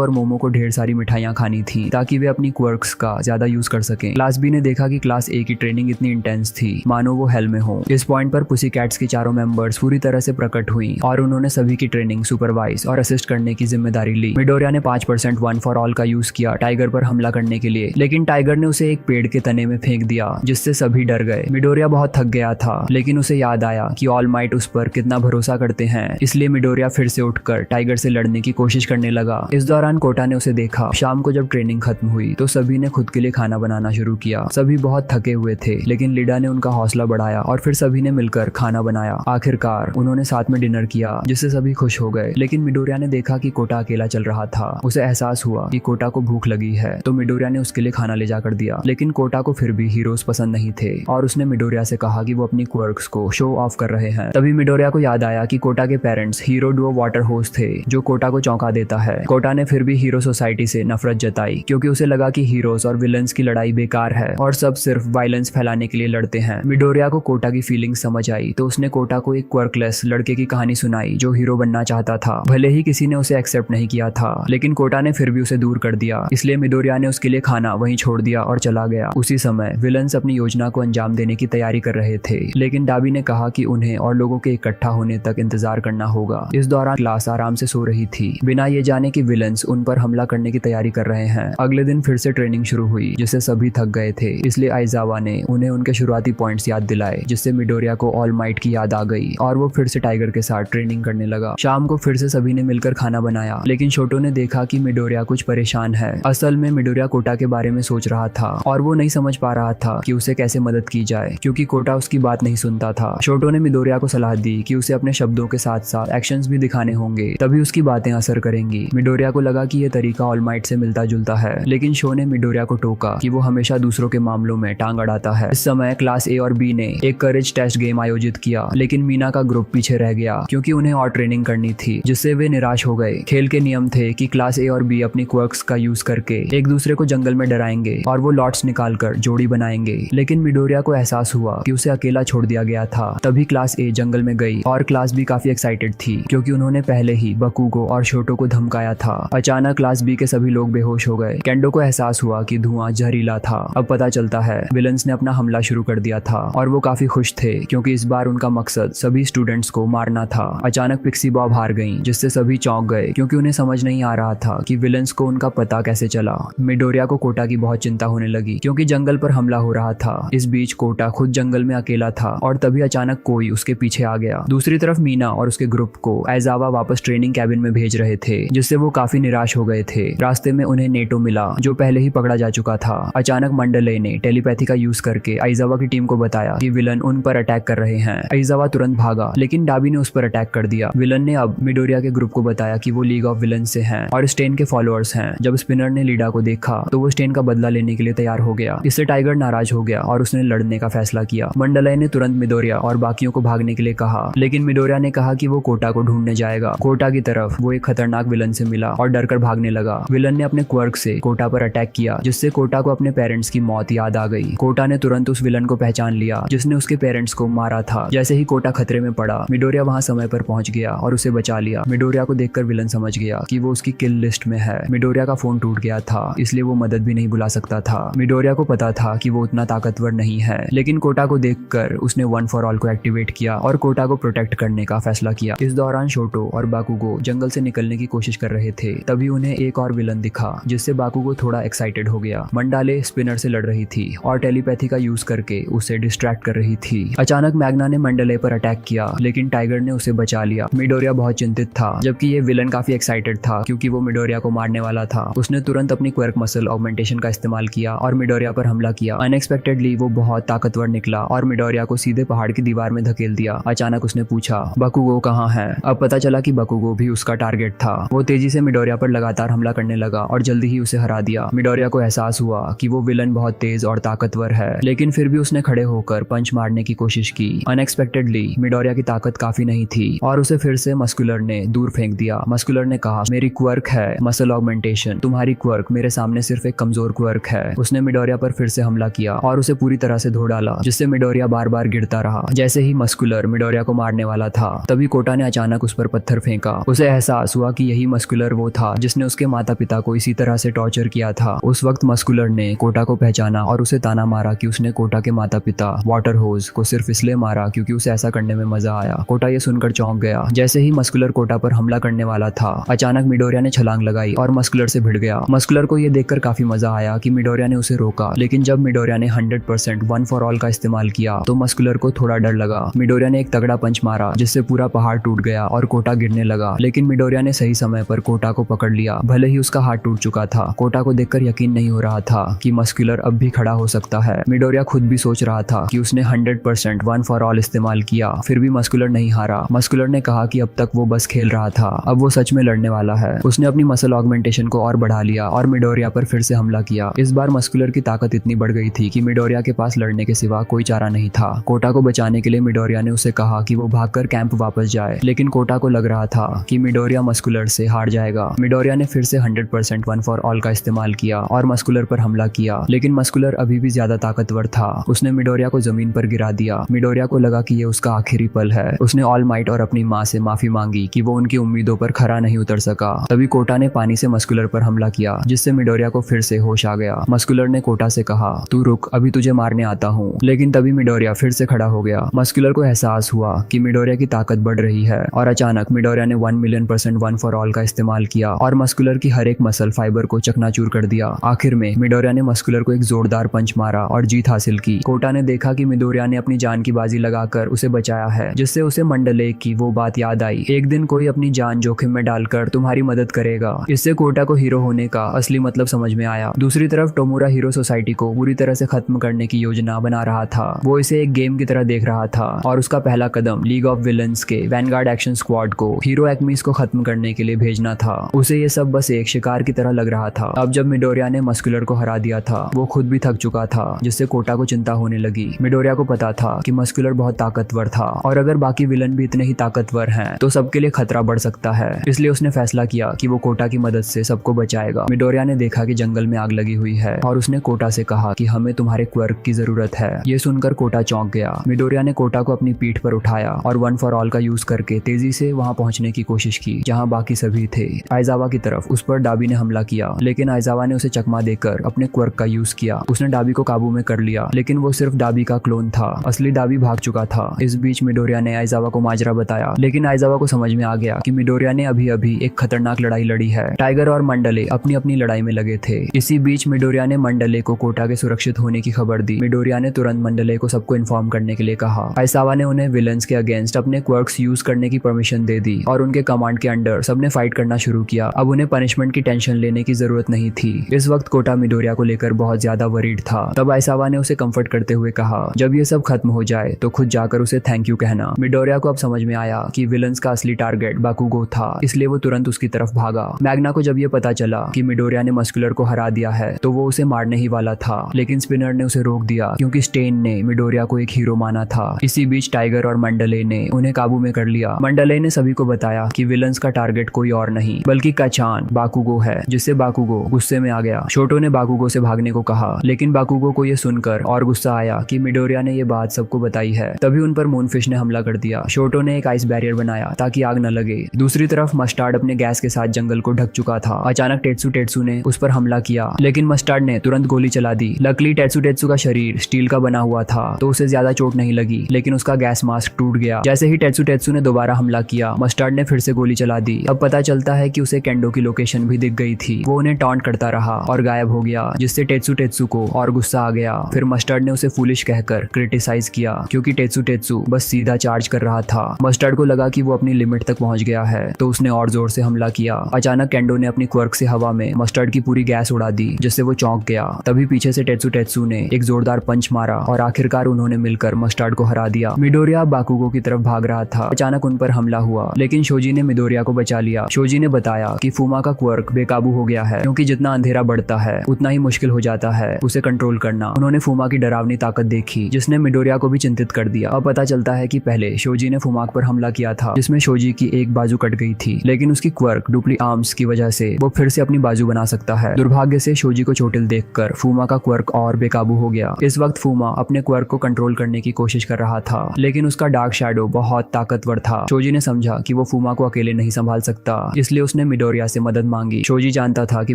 और मोमो को ढेर सारी मिठाइयाँ खानी थी ताकि वे अपनी क्वर्क्स का ज्यादा यूज कर सकें। क्लास बी ने देखा कि क्लास ए की ट्रेनिंग इतनी इंटेंस थी मानो वो हेल में हो। इस पॉइंट पर पुसी कैट्स की चारों मेंबर्स पूरी तरह से प्रकट हुई और उन्होंने सभी की ट्रेनिंग सुपरवाइज और असिस्ट करने की जिम्मेदारी ली। मिडोरिया ने 5% वन फॉर ऑल का यूज किया टाइगर पर हमला करने के लिए, लेकिन टाइगर ने उसे एक पेड़ के तने में फेंक दिया जिससे सभी डर गए। मिडोरिया बहुत थक गया था, लेकिन उसे याद आया कि ऑल माइट उस पर कितना भरोसा करते हैं, इसलिए मिडोरिया फिर से उठकर टाइगर से लड़ने की कोशिश करने लगा। इस दौरान कोटा ने उसे देखा। शाम को जब ट्रेनिंग खत्म हुई तो सभी ने खुद के लिए खाना बनाना शुरू किया। सभी बहुत थके हुए थे, लेकिन लिडा ने उनका हौसला बढ़ाया और फिर सभी ने मिलकर खाना बनाया। आखिरकार उन्होंने साथ में डिनर किया जिससे सभी खुश हो गए। लेकिन मिडोरिया ने देखा कि कोटा अकेला चल रहा था। उसे एहसास हुआ कि कोटा को भूख लगी है, तो मिडोरिया ने उसके लिए खाना ले जाकर दिया। लेकिन कोटा को फिर भी हीरोज पसंद नहीं थे और उसने मिडोरिया से कहा कि वो अपनी क्वर्क्स को शो ऑफ कर रहे हैं। तभी मिडोरिया को याद आया कि कोटा के पेरेंट्स हीरो डुओ वाटर होस थे जो कोटा को चौंका देता है। कोटा ने फिर भी हीरो सोसाइटी से नफरत जताई क्योंकि उसे लगा कि हीरोज और विलन्स की लड़ाई बेकार है और सब सिर्फ वायलेंस फैलाने के लिए लड़ते हैं। मिडोरिया को कोटा की फीलिंग समझ आई तो उसने कोटा को एक क्वर्कलेस लड़के की कहानी सुनाई जो हीरो बनना चाहता था। भले ही किसी ने उसे एक्सेप्ट नहीं किया था, लेकिन कोटा ने फिर भी उसे दूर कर दिया। इसलिए मिडोरिया ने उसके लिए खाना वहीं छोड़ दिया और चला गया। उसी समय विलन्स अपनी योजना को अंजाम देने की तैयारी कर रहे थे, लेकिन डाबी ने कहा कि उन्हें और लोगों के इकट्ठा होने तक इंतजार करना होगा। इस दौरान क्लास आराम से सो रही थी बिना ये जाने कि विलन्स उन पर हमला करने की तैयारी कर रहे हैं। अगले दिन फिर से ट्रेनिंग शुरू हुई जिससे सभी थक गए थे, इसलिए आइजावा ने उन्हें उनके शुरुआती पॉइंट्स याद दिलाए जिससे मिडोरिया को ऑल माइट की याद आ गई और वो फिर से टाइगर के साथ ट्रेनिंग करने लगा। शाम को फिर से सभी ने मिलकर खाना बनाया, लेकिन छोटो ने देखा कि मिडोरिया कुछ परेशान है। असल में मिडोरिया कोटा के बारे में सोच रहा था और वो नहीं समझ पा रहा था कि उसे कैसे मदद की जाए क्योंकि कोटा उसकी बात नहीं सुनता था। छोटो ने मिडोरिया को सलाह दी कि उसे अपने शब्दों के साथ साथ एक्शंस भी दिखाने होंगे, तभी उसकी बातें असर करेंगी। मिडोरिया को लगा कि यह तरीका ऑल माइट से मिलता जुलता है, लेकिन शो ने मिडोरिया को टोका कि वो हमेशा दूसरों के मामलों में टांग अड़ाता है। इस समय क्लास ए और बी ने एक करेज टेस्ट गेम आयोजित किया, लेकिन मीना का ग्रुप पीछे रह गया क्योंकि उन्हें और ट्रेनिंग करनी थी, जिससे वे निराश हो गए। खेल के नियम थे कि क्लास ए और बी अपनी क्वर्क्स का यूज करके एक दूसरे को जंगल में डराएंगे और वो लॉट्स निकालकर जोड़ी बनाएंगे, लेकिन मिडोरिया को एहसास हुआ कि उसे अकेला छोड़ दिया गया था। तभी क्लास ए जंगल में गई और क्लास बी काफी एक्साइटेड थी क्योंकि उन्होंने पहले ही बकुगो और शोटो को धमकाया था। अचानक क्लास बी के सभी लोग बेहोश हो गए। केंडो को एहसास हुआ कि धुआं जहरीला था। अब पता चलता है विलन्स ने अपना हमला शुरू कर दिया था और वो काफी खुश थे क्योंकि इस बार उनका मकसद सभी स्टूडेंट्स को मारना था। अचानक पिक्सी बॉब हार गई जिससे सभी चौंक गए क्योंकि उन्हें समझ नहीं आ रहा था कि विलन्स को उनका पता कैसे चला। मिडोरिया को कोटा की बहुत चिंता होने लगी क्योंकि जंगल पर हमला हो रहा था। इस बीच कोटा खुद जंगल में अकेला था और तभी अचानक कोई उसके पीछे आ गया। दूसरी तरफ मीना और उसके ग्रुप को आइजावा वापस ट्रेनिंग कैबिन में भेज रहे थे जिससे वो काफी निराश हो गए थे। रास्ते में उन्हें नेटो मिला जो पहले ही पकड़ा जा चुका था। अचानक मंडले ने टेलीपैथी का यूज करके आइजावा की टीम को बताया कि विलन उन पर अटैक कर रहे हैं। आइजावा तुरंत भागा, लेकिन डाबी ने उस पर अटैक कर दिया। विलन ने अब मिडोरिया के ग्रुप को बताया कि वो लीग ऑफ विलन से हैं और स्टेन के फॉलोअर्स हैं। जब स्पिनर ने लीडा को देखा तो वो स्टेन का बदला लेने के लिए तैयार हो गया। इससे टाइगर नाराज हो गया और उसने लड़ने का फैसला किया। मंडले ने तुरंत मिडोरिया और बाकियों को भागने के लिए कहा, लेकिन मिडोरिया ने कहा कि वो कोटा को ढूंढने जाएगा। कोटा की तरफ वो एक खतरनाक विलन से मिला और डरकर भागने लगा। विलन ने अपने क्वर्क से कोटा पर अटैक किया जिससे कोटा को अपने पेरेंट्स की मौत याद आ गई। कोटा ने तुरंत उस विलन को पहचान लिया जिसने उसके पेरेंट्स को मारा था। जैसे ही कोटा खतरे में पड़ा, मिडोरिया वहां समय पर पहुंच गया और उसे बचा लिया। मिडोरिया को देखकर विलन समझ गया कि वो उसकी किल लिस्ट में है। मिडोरिया का फोन टूट गया था, इसलिए वो मदद भी नहीं बुला सकता था। मिडोरिया को पता था कि वो उतना ताकतवर नहीं है, लेकिन कोटा को देखकर उसने वन फॉर ऑल को एक्टिवेट किया और कोटा को प्रोटेक्ट करने का फैसला किया। इस दौरान शोटो और बाकुगो जंगल से निकलने की कोशिश कर रहे थे। तभी उन्हें एक और विलन दिखा जिससे बाकुगो थोड़ा एक्साइटेड हो गया। मंडाले स्पिनर से लड़ रही थी और टेलीपैथी का यूज करके उसे डिस्ट्रैक्ट कर रही थी। अचानक मैग्ना ने मंडले पर अटैक किया, लेकिन टाइगर ने उसे बचा लिया। मिडोरिया बहुत चिंतित था, जबकि ये विलन काफी एक्साइटेड था क्योंकि वो मिडोरिया को मारने वाला था। उसने तुरंत अपनी क्वर्क मसल ऑगमेंटेशन का इस्तेमाल किया और मिडोरिया पर हमला किया। अनएक्सपेक्टेडली वो बहुत ताकतवर निकला और मिडोरिया को सीधे पहाड़ की दीवार में धकेल दिया। अचानक उसने पूछा, बकुगो कहाँ है? अब पता चला कि बकुगो भी उसका टारगेट था। वो तेजी से मिडोरिया पर लगातार हमला करने लगा और जल्दी ही उसे हरा दिया। मिडोरिया को एहसास हुआ कि वो विलन बहुत तेज और ताकतवर है, लेकिन फिर भी उसने खड़े होकर पंच मारने की कोशिश की। अनएक्सपेक्टेडली मिडोरिया की ताकत काफी नहीं थी और उसे फिर से मस्कुलर ने दूर फेंक दिया। मस्कुलर ने कहा, मेरी क्वर्क है मसल ऑगमेंटेशन, तुम्हारी क्वर्क मेरे सामने सिर्फ एक कमजोर क्वर्क है। उसने मिडोरिया पर फिर से हमला किया और उसे पूरी तरह से धो डाला, जिससे मिडोरिया बार बार गिरता रहा। जैसे ही मस्कुलर मिडोरिया को मारने वाला था। तभी कोटा ने अचानक उस पर पत्थर फेंका। उसे एहसास हुआ कि यही मस्कुलर वो था जिसने उसके माता पिता को इसी तरह से टॉर्चर किया था। उस वक्त मस्कुलर ने कोटा को पहचाना और उसे ताना मारा कि उसने कोटा के माता पिता वाटर होज को सिर्फ इसलिए मारा क्योंकि उसे ऐसा करने में मजा आया। कोटा ये सुनकर चौंक गया। जैसे ही मस्कुलर कोटा पर हमला करने वाला था, अचानक मिडोरिया ने छलांग लगाई और मस्कुलर से भिड़ गया। मस्कुलर को यह देखकर काफी मजा आया कि मिडोरिया ने उसे रोका, लेकिन जब मिडोरिया ने 100% वन फॉर ऑल का इस्तेमाल किया तो मस्कुलर को थोड़ा डर लगा। मिडोरिया ने एक तगड़ा पंच मारा जिससे पूरा पहाड़ टूट गया और कोटा गिरने लगा, लेकिन मिडोरिया ने सही समय पर कोटा को पकड़ लिया। भले ही उसका हाथ टूट चुका था, कोटा को देखकर यकीन नहीं हो रहा था कि मस्कुलर अब भी खड़ा हो सकता है। मिडोरिया खुद भी सोच रहा था कि उसने 100% वन फॉर ऑल इस्तेमाल किया, फिर भी मस्कुलर नहीं हारा। मस्कुलर ने कहा कि अब तक वो बस खेल रहा था, अब वो सच में लड़ने वाला है। उसने अपनी मसल ऑगमेंटेशन को और बढ़ा लिया और मिडोरिया पर फिर से हमला किया। इस बार मस्कुलर की ताकत इतनी बढ़ गई थी कि मिडोरिया के पास लड़ने के सिवा कोई चारा नहीं था। कोटा को बचाने के लिए मिडोरिया ने उसे कहा कि वो भागकर कैंप वापस जाए, लेकिन कोटा को लग रहा था कि मिडोरिया मस्कुलर से हार जाएगा। मिडोरिया ने फिर से 100% वन फॉर ऑल का इस्तेमाल किया और मस्कुलर पर हमला किया, लेकिन मस्कुलर अभी भी ज्यादा ताकतवर था। उसने मिडोरिया को जमीन पर गिरा दिया। मिडोरिया को लगा कि ये उसका आखिरी पल है। उसने ऑल माइट और अपनी माँ से माफी मांगी कि वो उनकी उम्मीदों पर खरा नहीं उतर सका। तभी कोटा ने पानी से मस्कुलर पर हमला किया, जिससे मिडोरिया को फिर से होश आ गया। मस्कुलर ने कोटा से कहा, तू रुक, अभी तुझे मारने आता हूँ। लेकिन तभी मिडोरिया फिर से खड़ा हो गया। मस्कुलर को एहसास हुआ कि मिडोरिया की ताकत बढ़ रही है और अचानक मिडोरिया ने 1 मिलियन% वन फॉर ऑल का इस्तेमाल किया और मस्कुलर की हर एक मसल फाइबर को चकनाचूर कर दिया। आखिर में मिडोरिया ने मस्कुलर को एक जोरदार पंच मारा और जीत हासिल की। कोटा ने देखा कि मिडोरिया ने अपनी जान की बाजी लगाकर उसे बचाया है, जिससे उसे मंडले की वो बात याद आई, एक दिन कोई अपनी जान जोखिम में डालकर तुम्हारी मदद करेगा। इससे कोटा को हीरो होने का असली मतलब समझ में आया। दूसरी तरफ टोमुरा हीरो सोसाइटी को पूरी तरह से खत्म करने की योजना बना रहा था। वो इसे एक गेम की तरह देख रहा था और उसका पहला कदम लीग ऑफ विलन्स के वैनगार्ड एक्शन स्क्वाड को हीरो एक्मीज को खत्म करने के लिए भेजना था। उसे ये सब बस एक शिकार की तरह लग रहा था। अब जब मिडोरिया ने मस्कुलर को हरा दिया था, वो खुद भी थक चुका था, जिससे कोटा को चिंता होने लगी। मिडोरिया को पता था कि मस्कुलर बहुत ताकतवर था और अगर बाकी विलन भी इतने ही ताकतवर हैं तो सबके लिए खतरा बढ़ सकता है। इसलिए उसने फैसला किया कि वो कोटा की मदद से सबको बचाएगा। मिडोरिया ने देखा कि जंगल में आग लगी हुई है और उसने कोटा से कहा कि हमें तुम्हारे क्वर्क की जरूरत है। ये सुनकर कोटा चौंक गया। मिडोरिया ने कोटा को अपनी पीठ पर उठाया और वन फॉर ऑल का यूज करके तेजी से वहां पहुंचने की कोशिश की जहां बाकी सभी थे। आइजावा की तरफ उस पर डाबी ने हमला किया, लेकिन आइजावा ने उसे चकमा देकर अपने क्वर्क का यूज किया। उसने डाबी को काबू में कर लिया, लेकिन वो सिर्फ डाबी का क्लोन था। असली डाबी भाग चुका था। इस बीच मिडोरिया ने आइजावा को माजरा बताया, लेकिन आइजावा को समझ में आ गया कि मिडोरिया ने अभी अभी एक खतरनाक लड़ाई लड़ी है। टाइगर और मंडले अपनी अपनी लड़ाई में लगे थे। इसी बीच मिडोरिया ने मंडले को कोटा के सुरक्षित होने की खबर दी। मिडोरिया ने तुरंत मंडले को सबको इन्फॉर्म करने के लिए कहा। आइजावा ने उन्हें विलन्स के अगेंस्ट अपने क्वर्क्स यूज करने की परमिशन दे दी और उनके कमांड के अंडर सबने फाइट करना शुरू किया। अब उन्हें पनिशमेंट की टेंशन लेने की जरूरत नहीं थी। इस वक्त कोटा मिडोरिया को लेकर बहुत ज्यादा वरीड था। तब आइजावा ने उसे कंफर्ट करते हुए कहा, जब ये सब खत्म हो जाए तो खुद जाकर उसे थैंक यू कहना। मिडोरिया को अब समझ में आया कि विलन्स का असली टारगेट बाकुगो था, इसलिए वो तुरंत उसकी तरफ भागा। मैग्ना को जब ये पता चला कि मिडोरिया ने मस्कुलर को हरा दिया है तो वो उसे मारने ही वाला था, लेकिन स्पिनर ने उसे रोक दिया क्योंकि स्टेन ने मिडोरिया को एक हीरो माना था। इसी बीच टाइगर और मंडले ने उन्हें काबू में कर लिया। मंडले ने सभी को बताया कि विलन्स का टारगेट कोई और नहीं बल्कि काचान बाकुगो है, जिससे बाकुगो गुस्से में आ गया। शोटो ने बाकुगो से भागने को कहा, लेकिन बाकुगो को ये सुनकर और गुस्सा आया कि मिडोरिया ने ये बात सबको बताई है। तभी उन पर मूनफिश ने हमला कर दिया। शोटो ने एक आइस बैरियर बनाया ताकि आग न लगे। दूसरी तरफ मस्टार्ड अपने गैस के साथ जंगल को ढक चुका था। अचानक टेत्सु ने उस पर हमला किया, लेकिन मस्टार्ड ने तुरंत गोली चला दी। लकली टेत्सु का शरीर स्टील का बना हुआ था तो उसे ज्यादा चोट नहीं लगी, लेकिन उसका गैस मास्क टूट गया। जैसे ही टेत्सु ने दोबारा हमला किया, मस्टार्ड ने फिर से गोली चला दी। अब पता चलता है कि उसे केंडो की लोकेशन भी दिख गई थी। वो उन्हें टॉन्ट करता रहा और गायब हो गया, जिससे टेत्सु को और गुस्सा आ गया। फिर मस्टर्ड ने उसे फूलिश कहकर क्रिटिसाइज किया क्योंकि टेत्सु बस सीधा चार्ज कर रहा था। मस्टर्ड को लगा कि वो अपनी लिमिट तक पहुंच गया है तो उसने और जोर से हमला किया। अचानक केंडो ने अपनी क्वर्क से हवा में मस्टर्ड की पूरी गैस उड़ा दी, जिससे वो चौंक गया। तभी पीछे से टेत्सु ने एक जोरदार पंच मारा और आखिरकार उन्होंने मिलकर मस्टर्ड को हरा दिया। मिडोरिया बाकुगो की तरफ भाग रहा था। अचानक उन पर हमला हुआ, लेकिन शोजी ने मिडोरिया को बचा लिया। शोजी ने बताया कि फूमा का क्वर्क बेकाबू हो गया है क्योंकि जितना अंधेरा बढ़ता है उतना ही मुश्किल हो जाता है उसे कंट्रोल करना। उन्होंने फूमा की डरावनी ताकत देखी, जिसने मिडोरिया को भी चिंतित कर दिया। अब पता चलता है कि पहले शोजी ने फूमाक पर हमला किया था, जिसमें शोजी की एक बाजू कट गई थी, लेकिन उसकी क्वर्क डुप्ली आर्म्स की वजह से वो फिर से अपनी बाजू बना सकता है। दुर्भाग्य से शोजी को चोटिल देखकर फूमा का क्वर्क और बेकाबू हो गया। इस वक्त फूमा अपने क्वर्क को कंट्रोल करने की कोशिश कर रहा था, लेकिन उसका डार्क शैडो बहुत ताकतवर था। शोजी ने समझा कि वो फूमा को अकेले नहीं संभाल सकता, इसलिए उसने मिडोरिया से मदद मांगी। शोजी जानता था कि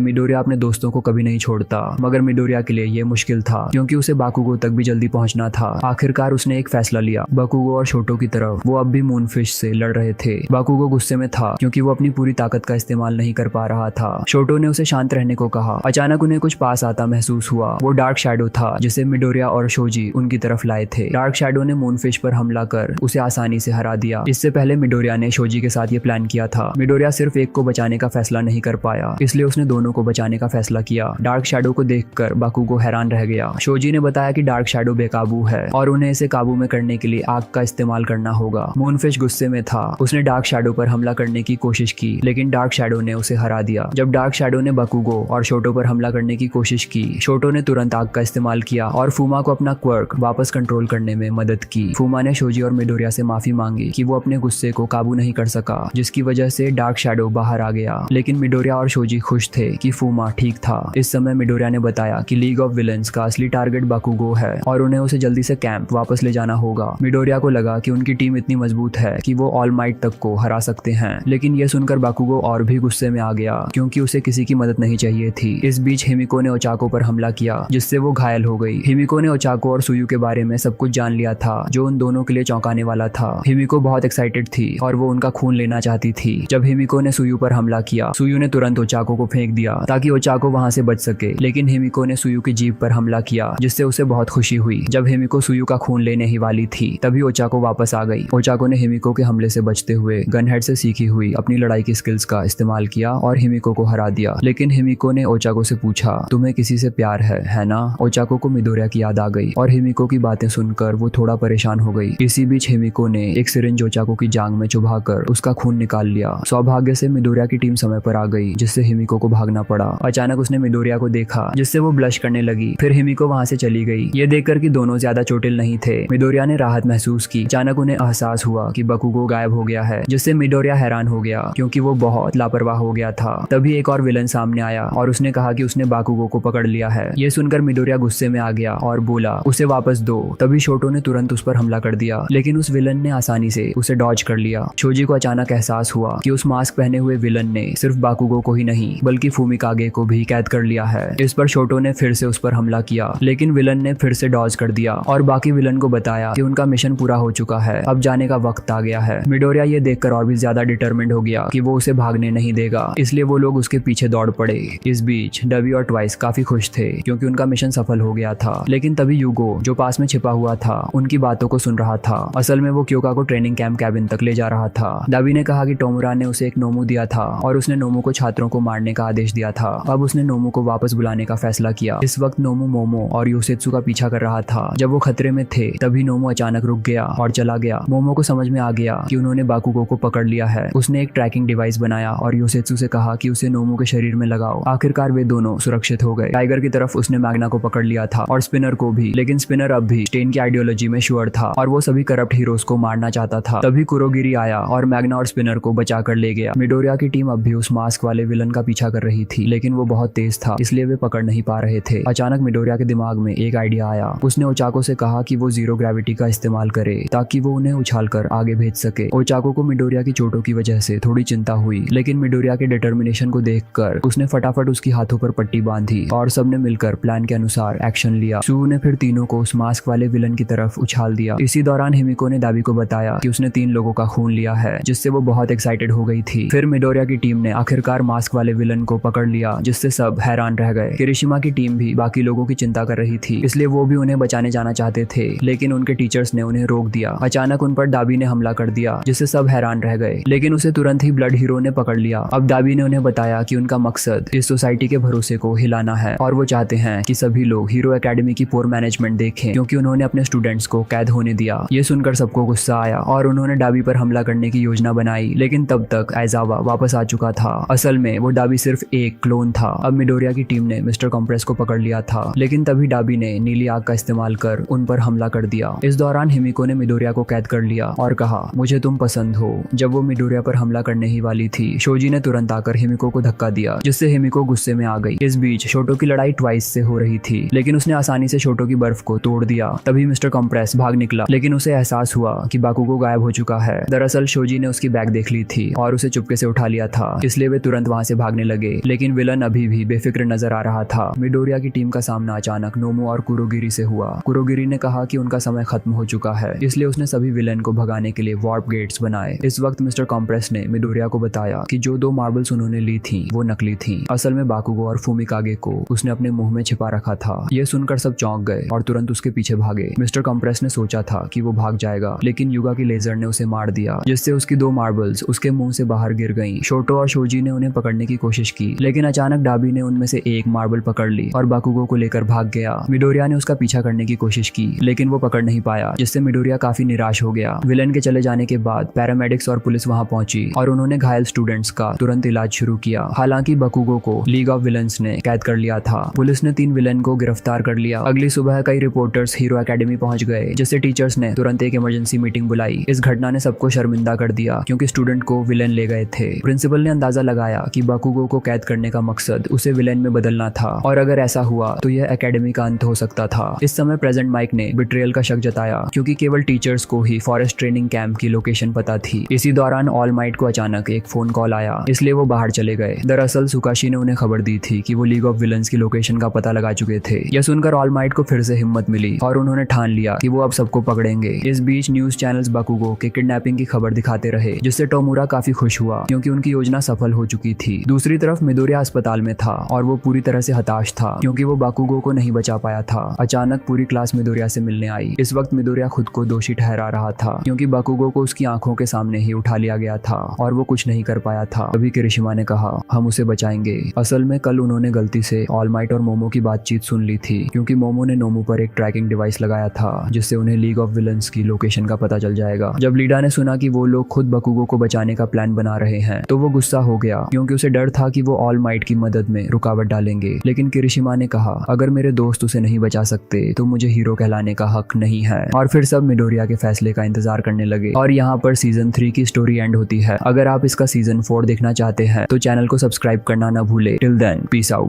मिडोरिया अपने दोस्तों को कभी नहीं छोड़ता, मगर मिडोरिया के लिए ये मुश्किल था क्योंकि उसे बाकुगो तक भी जल्दी पहुंचना था। आखिरकार उसने एक फैसला लिया। बाकुगो और शोटो की तरफ वो अब भी मूनफिश से लड़ रहे थे। बाकुगो गुस्से में था क्योंकि वो अपनी पूरी ताकत का इस्तेमाल नहीं कर पा रहा था। शोटो ने उसे शांत रहने को कहा। अचानक उन्हें कुछ पास आता महसूस हुआ। वो डार्क शैडो था जिसे मिडोरिया और शोजी उनकी तरफ लाए थे। डार्क शैडो ने मूनफिश पर हमला कर उसे आसानी से हरा दिया। इससे पहले मिडोरिया ने शोजी के साथ ये प्लान किया था। मिडोरिया सिर्फ एक को बचाने का फैसला नहीं कर पाया, इसलिए उसने दोनों को बचाने का फैसला किया। डार्क शैडो को देखकर बाकुगो हैरान रह गया। शोजी ने बताया कि डार्क शैडो बेकाबू है और उन्हें इसे काबू में करने के लिए आग का इस्तेमाल करना होगा। मूनफिश गुस्से में था। उसने डार्क शैडो पर हमला करने की कोशिश की, लेकिन डार्क शैडो ने उसे हरा दिया। जब डार्क शैडो ने बाकुगो और शोटो पर हमला करने की कोशिश की, शोटो ने तुरंत आग का इस्तेमाल किया और फूमा को अपना क्वर्क वापस कंट्रोल करने में मदद की। फूमा ने शोजी और मिडोरिया से माफी मांगी कि वो अपने गुस्से को काबू नहीं कर सका, जिसकी वजह से डार्क शैडो बाहर आ गया। लेकिन मिडोरिया और शोजी खुश थे कि फूमा ठीक था। इस समय मिडोरिया ने बताया कि लीग ऑफ विलन्स का असली टारगेट बाकुगो है और उन्हें उसे जल्दी से कैंप वापस ले जाना होगा। मिडोरिया को लगा कि उनकी टीम इतनी मजबूत है कि वो ऑल माइट तक को हरा सकते हैं, लेकिन यह सुनकर बाकुगो और भी गुस्से में आ गया क्योंकि उसे किसी की मदद नहीं चाहिए थी। इस बीच हिमिको ने ओचाको पर हमला किया, जिससे वो घायल हो गई। हिमिको ने ओचाको और सुयू के बारे में सब कुछ जान लिया था, जो उन दोनों के लिए चौंकाने वाला था। हिमिको बहुत एक्साइटेड थी और वो उनका खून लेना चाहती थी। जब हिमिको ने सुयू पर हमला किया, सुयू ने तुरंत ओचाको को फेंक दिया ताकि ओचाको वहां से बच सके, लेकिन हिमिको ने सुयू की जीभ पर हमला किया, जिससे उसे बहुत खुशी हुई। जब हिमिको सुयू का खून लेने ही वाली थी, तभी ओचाको वापस आ गई। ओचाको ने हिमिको के हमले से बचते हुए गनहेड से सीखी हुई अपनी लड़ाई की स्किल्स का इस्तेमाल किया और हिमिको को हरा दिया। लेकिन हिमिको ने ओचाको से पूछा, तुम्हें किसी से प्यार है ना? ओचाको को मिडोरिया की याद आ गई और हिमिको की बातें सुनकर वो थोड़ा परेशान हो गई। इसी बीच हिमिको ने एक सिरिंज ओचाको की जांघ में चुभाकर उसका खून निकाल लिया। सौभाग्य से मिडोरिया की टीम समय पर आ गई, जिससे हिमिको को भागना पड़ा। अचानक उसने मिडोरिया को देखा, जिससे वो ब्लश करने लगी। फिर हिमिको वहां से चली गई। ये देखकर कि दोनों ज्यादा चोटिल नहीं थे, मिडोरिया ने राहत महसूस की। अचानक उन्हें एहसास हुआ कि बाकुगो गायब हो गया है, जिससे मिडोरिया हैरान हो गया क्योंकि वो बहुत लापरवाह हो गया था। तभी एक और विलन सामने आया और उसने कहा कि उसने बाकुगो को पकड़ लिया है। ये सुनकर मिडोरिया गुस्से में आ गया और बोला, उसे वापस दो। तभी शोटो ने तुरंत उस पर हमला कर दिया, लेकिन उस विलन ने आसानी से उसे डॉज कर लिया। शोजी को अचानक एहसास हुआ कि उस मास्क पहने हुए विलन ने सिर्फ बाकुगो को ही नहीं बल्कि फुमिकागे को भी कैद कर लिया है। इस पर शोटो ने फिर से उस पर हमला किया, लेकिन विलन ने फिर से डॉज कर दिया और बाकी विलन को बताया कि उनका मिशन पूरा हो चुका है, अब जाने का वक्त आ गया है। मिडोरिया ये देखकर और भी ज्यादा डिटरमिन्ड हो गया कि वो उसे भागने नहीं देगा, इसलिए वो लोग उसके पीछे दौड़ पड़े। इस बीच डबी और ट्वाइस काफी खुश थे क्योंकि उनका मिशन सफल हो गया था, लेकिन तभी यूगो जो पास में छिपा हुआ था उनकी बातों को सुन रहा था। असल में वो क्योका को ट्रेनिंग कैंप कैबिन तक ले जा रहा था। दाबी ने कहा कि टोमुरा ने उसे एक नोमू दिया था और उसने नोमू को छात्रों को मारने का आदेश दिया था। अब उसने नोमू को वापस बुलाने का फैसला किया। इस वक्त नोमू मोमो और यूसेत्सु का पीछा कर रहा था। जब वो खतरे में थे, तभी नोमू अचानक रुक गया और चला गया। मोमो को समझ में आ गया कि उन्होंने बाकुगो को पकड़ लिया है। उसने एक ट्रैकिंग डिवाइस बनाया और यूसेत्सु से कहा कि उसे नोमू के शरीर में लगाओ। आखिरकार वे दोनों सुरक्षित हो गए। टाइगर की तरफ उसने मैग्ना को पकड़ लिया था और स्पिनर को भी, लेकिन स्पिनर अब भी स्टेन की आइडियोलॉजी में श्योर था और वो सभी करप्ट हीरोज को मारना चाहता था। तभी कुरोगिरी आया और मैग्ना और स्पिनर को बचा कर ले गया। मिडोरिया की टीम अब भी उस मास्क वाले विलन का पीछा कर रही थी, लेकिन वो बहुत तेज था, इसलिए वे पकड़ नहीं पा रहे थे। अचानक मिडोरिया के दिमाग में एक आइडिया आया। उसने ओचाको से कहा कि वो जीरो ग्रेविटी का इस्तेमाल करे ताकि वो उन्हें उछालकर आगे भेज सके। ओचाको को मिडोरिया की चोटों की वजह से थोड़ी चिंता हुई, लेकिन मिडोरिया के डिटर्मिनेशन को देखकर उसने फटाफट उसकी हाथों पर पट्टी बांधी और सबने मिलकर प्लान के अनुसार एक्शन लिया। सू ने फिर तीनों को उस मास्क वाले विलन की तरफ उछाल दिया। इसी दौरान हिमिको ने दाबी को बताया कि उसने 3 लोगों का खून लिया है, जिससे वो बहुत एक्साइटेड हो गई थी। फिर मिडोरिया की टीम ने आखिरकार मास्क वाले विलन को पकड़ लिया, जिससे सब हैरान रह गए। किरिशिमा की टीम भी बाकी लोगों की चिंता कर रही थी, इसलिए वो भी उन्हें बचाने जाना चाहते थे, लेकिन उनके टीचर्स ने उन्हें रोक दिया। अचानक उन पर दाबी ने हमला कर दिया, जिससे सब हैरान रह गए, लेकिन उसे तुरंत ही ब्लड हीरो ने पकड़ लिया। अब दाबी ने उन्हें बताया कि उनका मकसद इस सोसाइटी के भरोसे को हिलाना है और वो चाहते हैं कि सभी लोग हीरो एकेडमी की पोर मैनेजमेंट देखें, क्योंकि उन्होंने अपने स्टूडेंट्स को कैद होने दिया। ये सुनकर सबको गुस्सा आया और उन्होंने डाबी पर हमला करने की योजना बनाई, लेकिन तब तक आइजावा वापस आ चुका था। असल में वो डाबी सिर्फ एक क्लोन था। अब मिडोरिया की टीम ने मिस्टर कॉम्प्रेस को पकड़ लिया था, लेकिन तभी डाबी ने नीली आग का इस्तेमाल कर उन पर हमला कर दिया। इस दौरान हिमिको ने मिडोरिया को कैद कर लिया और कहा, मुझे तुम पसंद हो। जब वो मिडोरिया पर हमला करने ही वाली थी, शोजी ने तुरंत आकर हिमिको को धक्का दिया, जिससे हिमिको गुस्से में आ गई। इस बीच शोटो की लड़ाई ट्वाइस से हो रही थी, लेकिन उसने आसानी से शोटो की बर्फ को तोड़ दिया। तभी मिस्टर कॉम्प्रेस भाग निकला, लेकिन उसे एहसास हुआ कि बाकुगो गायब हो चुका है। दरअसल शोजी ने उसकी बैग देख ली थी और उसे चुपके से उठा लिया था, इसलिए वे तुरंत वहां से भागने लगे। लेकिन विलन अभी भी बेफिक्र नजर आ रहा था। मिडोरिया की टीम का सामना अचानक नोमो और कुरोगिरी से हुआ। कुरोगिरी ने कहा कि उनका समय खत्म हो चुका है, इसलिए उसने सभी विलन को भगाने के लिए वार्प गेट्स बनाए। इस वक्त मिस्टर कॉम्प्रेस ने मिडोरिया को बताया कि जो 2 मार्बल्स उन्होंने ली थी वो नकली थी। असल में बाकुगो और फुमिकागे को उसने अपने मुंह में छिपा रखा था। ये सुनकर सब चौंक गए और तुरंत उसके पीछे भागे। मिस्टर कॉम्प्रेस ने सोचा था कि वो भाग जाएगा, लेकिन युगा की लेजर ने उसे मार दिया, जिससे उसकी 2 मार्बल्स उसके मुंह से बाहर गिर गईं। शोटो और शोजी ने उन्हें पकड़ने की कोशिश की, लेकिन अचानक डाबी ने उनमें से एक मार्बल पकड़ ली और बाकुगो को लेकर भाग गया। मिडोरिया ने उसका पीछा करने की कोशिश की, लेकिन वो पकड़ नहीं पाया, जिससे मिडोरिया काफी निराश हो गया। विलन के चले जाने के बाद पैरामेडिक्स और पुलिस वहां पहुंची और उन्होंने घायल स्टूडेंट्स का तुरंत इलाज शुरू किया। हालांकि बाकुगो को लीग ऑफ विलन्स ने कैद कर लिया था। पुलिस ने 3 विलन को गिरफ्तार कर लिया। अगली सुबह कई रिपोर्टर्स हीरो एकेडमी पहुंच गए, जिससे टीचर्स ने तुरंत एक इमरजेंसी मीटिंग बुलाई। इस घटना ने सबको शर्मिंदा कर दिया, क्योंकि स्टूडेंट को विलन ले गए थे। प्रिंसिपल ने अंदाजा लगाया कि बाकुगो को कैद करने का मकसद उसे विलन में बदलना था, और अगर ऐसा हुआ तो यह एकेडमी का अंत हो सकता था। इस समय प्रेजेंट माइक ने बिट्रेयल का शक जताया, क्योंकि केवल टीचर्स को ही फॉरेस्ट ट्रेनिंग कैंप की लोकेशन पता थी। इसी दौरान ऑल माइट को अचानक एक फोन कॉल आया, इसलिए वो बाहर चले गए। दरअसल सुकाशी ने उन्हें खबर दी थी कि वो लीग ऑफ विलन्स की लोकेशन का पता लगा चुके थे। यह सुनकर ऑल माइट को फिर से हिम्मत मिली और उन्होंने ठान लिया कि वो अब सबको पकड़ेंगे। इस बीच न्यूज चैनल्स बाकुगो के किडनैपिंग की खबर दिखाते रहे, जिससे टोमुरा काफी खुश हुआ, क्योंकि उनकी योजना सफल हो चुकी थी। दूसरी तरफ मिडोरिया अस्पताल में था और वो पूरी तरह से हताश था, क्योंकि वो बाकुगो को नहीं बचा पाया था। अचानक पूरी क्लास मिडोरिया से मिलने आई। इस वक्त मिडोरिया खुद को दोषी ठहरा रहा था, क्योंकि बाकुगो को उसकी आंखों के सामने ही उठा लिया गया था और वो कुछ नहीं कर पाया था। तभी किरिशिमा ने कहा, हम उसे बचाएंगे। असल में कल उन्होंने गलती से ऑल माइट और मोमो की बातचीत सुन ली थी, क्योंकि मोमो ने नोमो पर एक ट्रैकिंग डिवाइस लगाया था, जिससे उन्हें लीग ऑफ विलन्स की लोकेशन का पता चल जाएगा। जब लीडा ने सुना कि वो लोग खुद बाकुगो को बचाने का प्लान बना रहे हैं, तो वो गुस्सा हो गया, क्योंकि उसे डर था कि वो ऑल माइट की मदद में रुकावट डालेंगे। लेकिन किरिशिमा ने कहा, अगर मेरे दोस्त उसे नहीं बचा सकते तो मुझे हीरो कहलाने का हक नहीं है। और फिर सब मिडोरिया के फैसले का इंतजार करने लगे। और यहाँ पर सीजन 3 की स्टोरी एंड होती है। अगर आप इसका सीजन 4 देखना चाहते हैं तो चैनल को सब्सक्राइब करना ना भूले। Till then, peace out.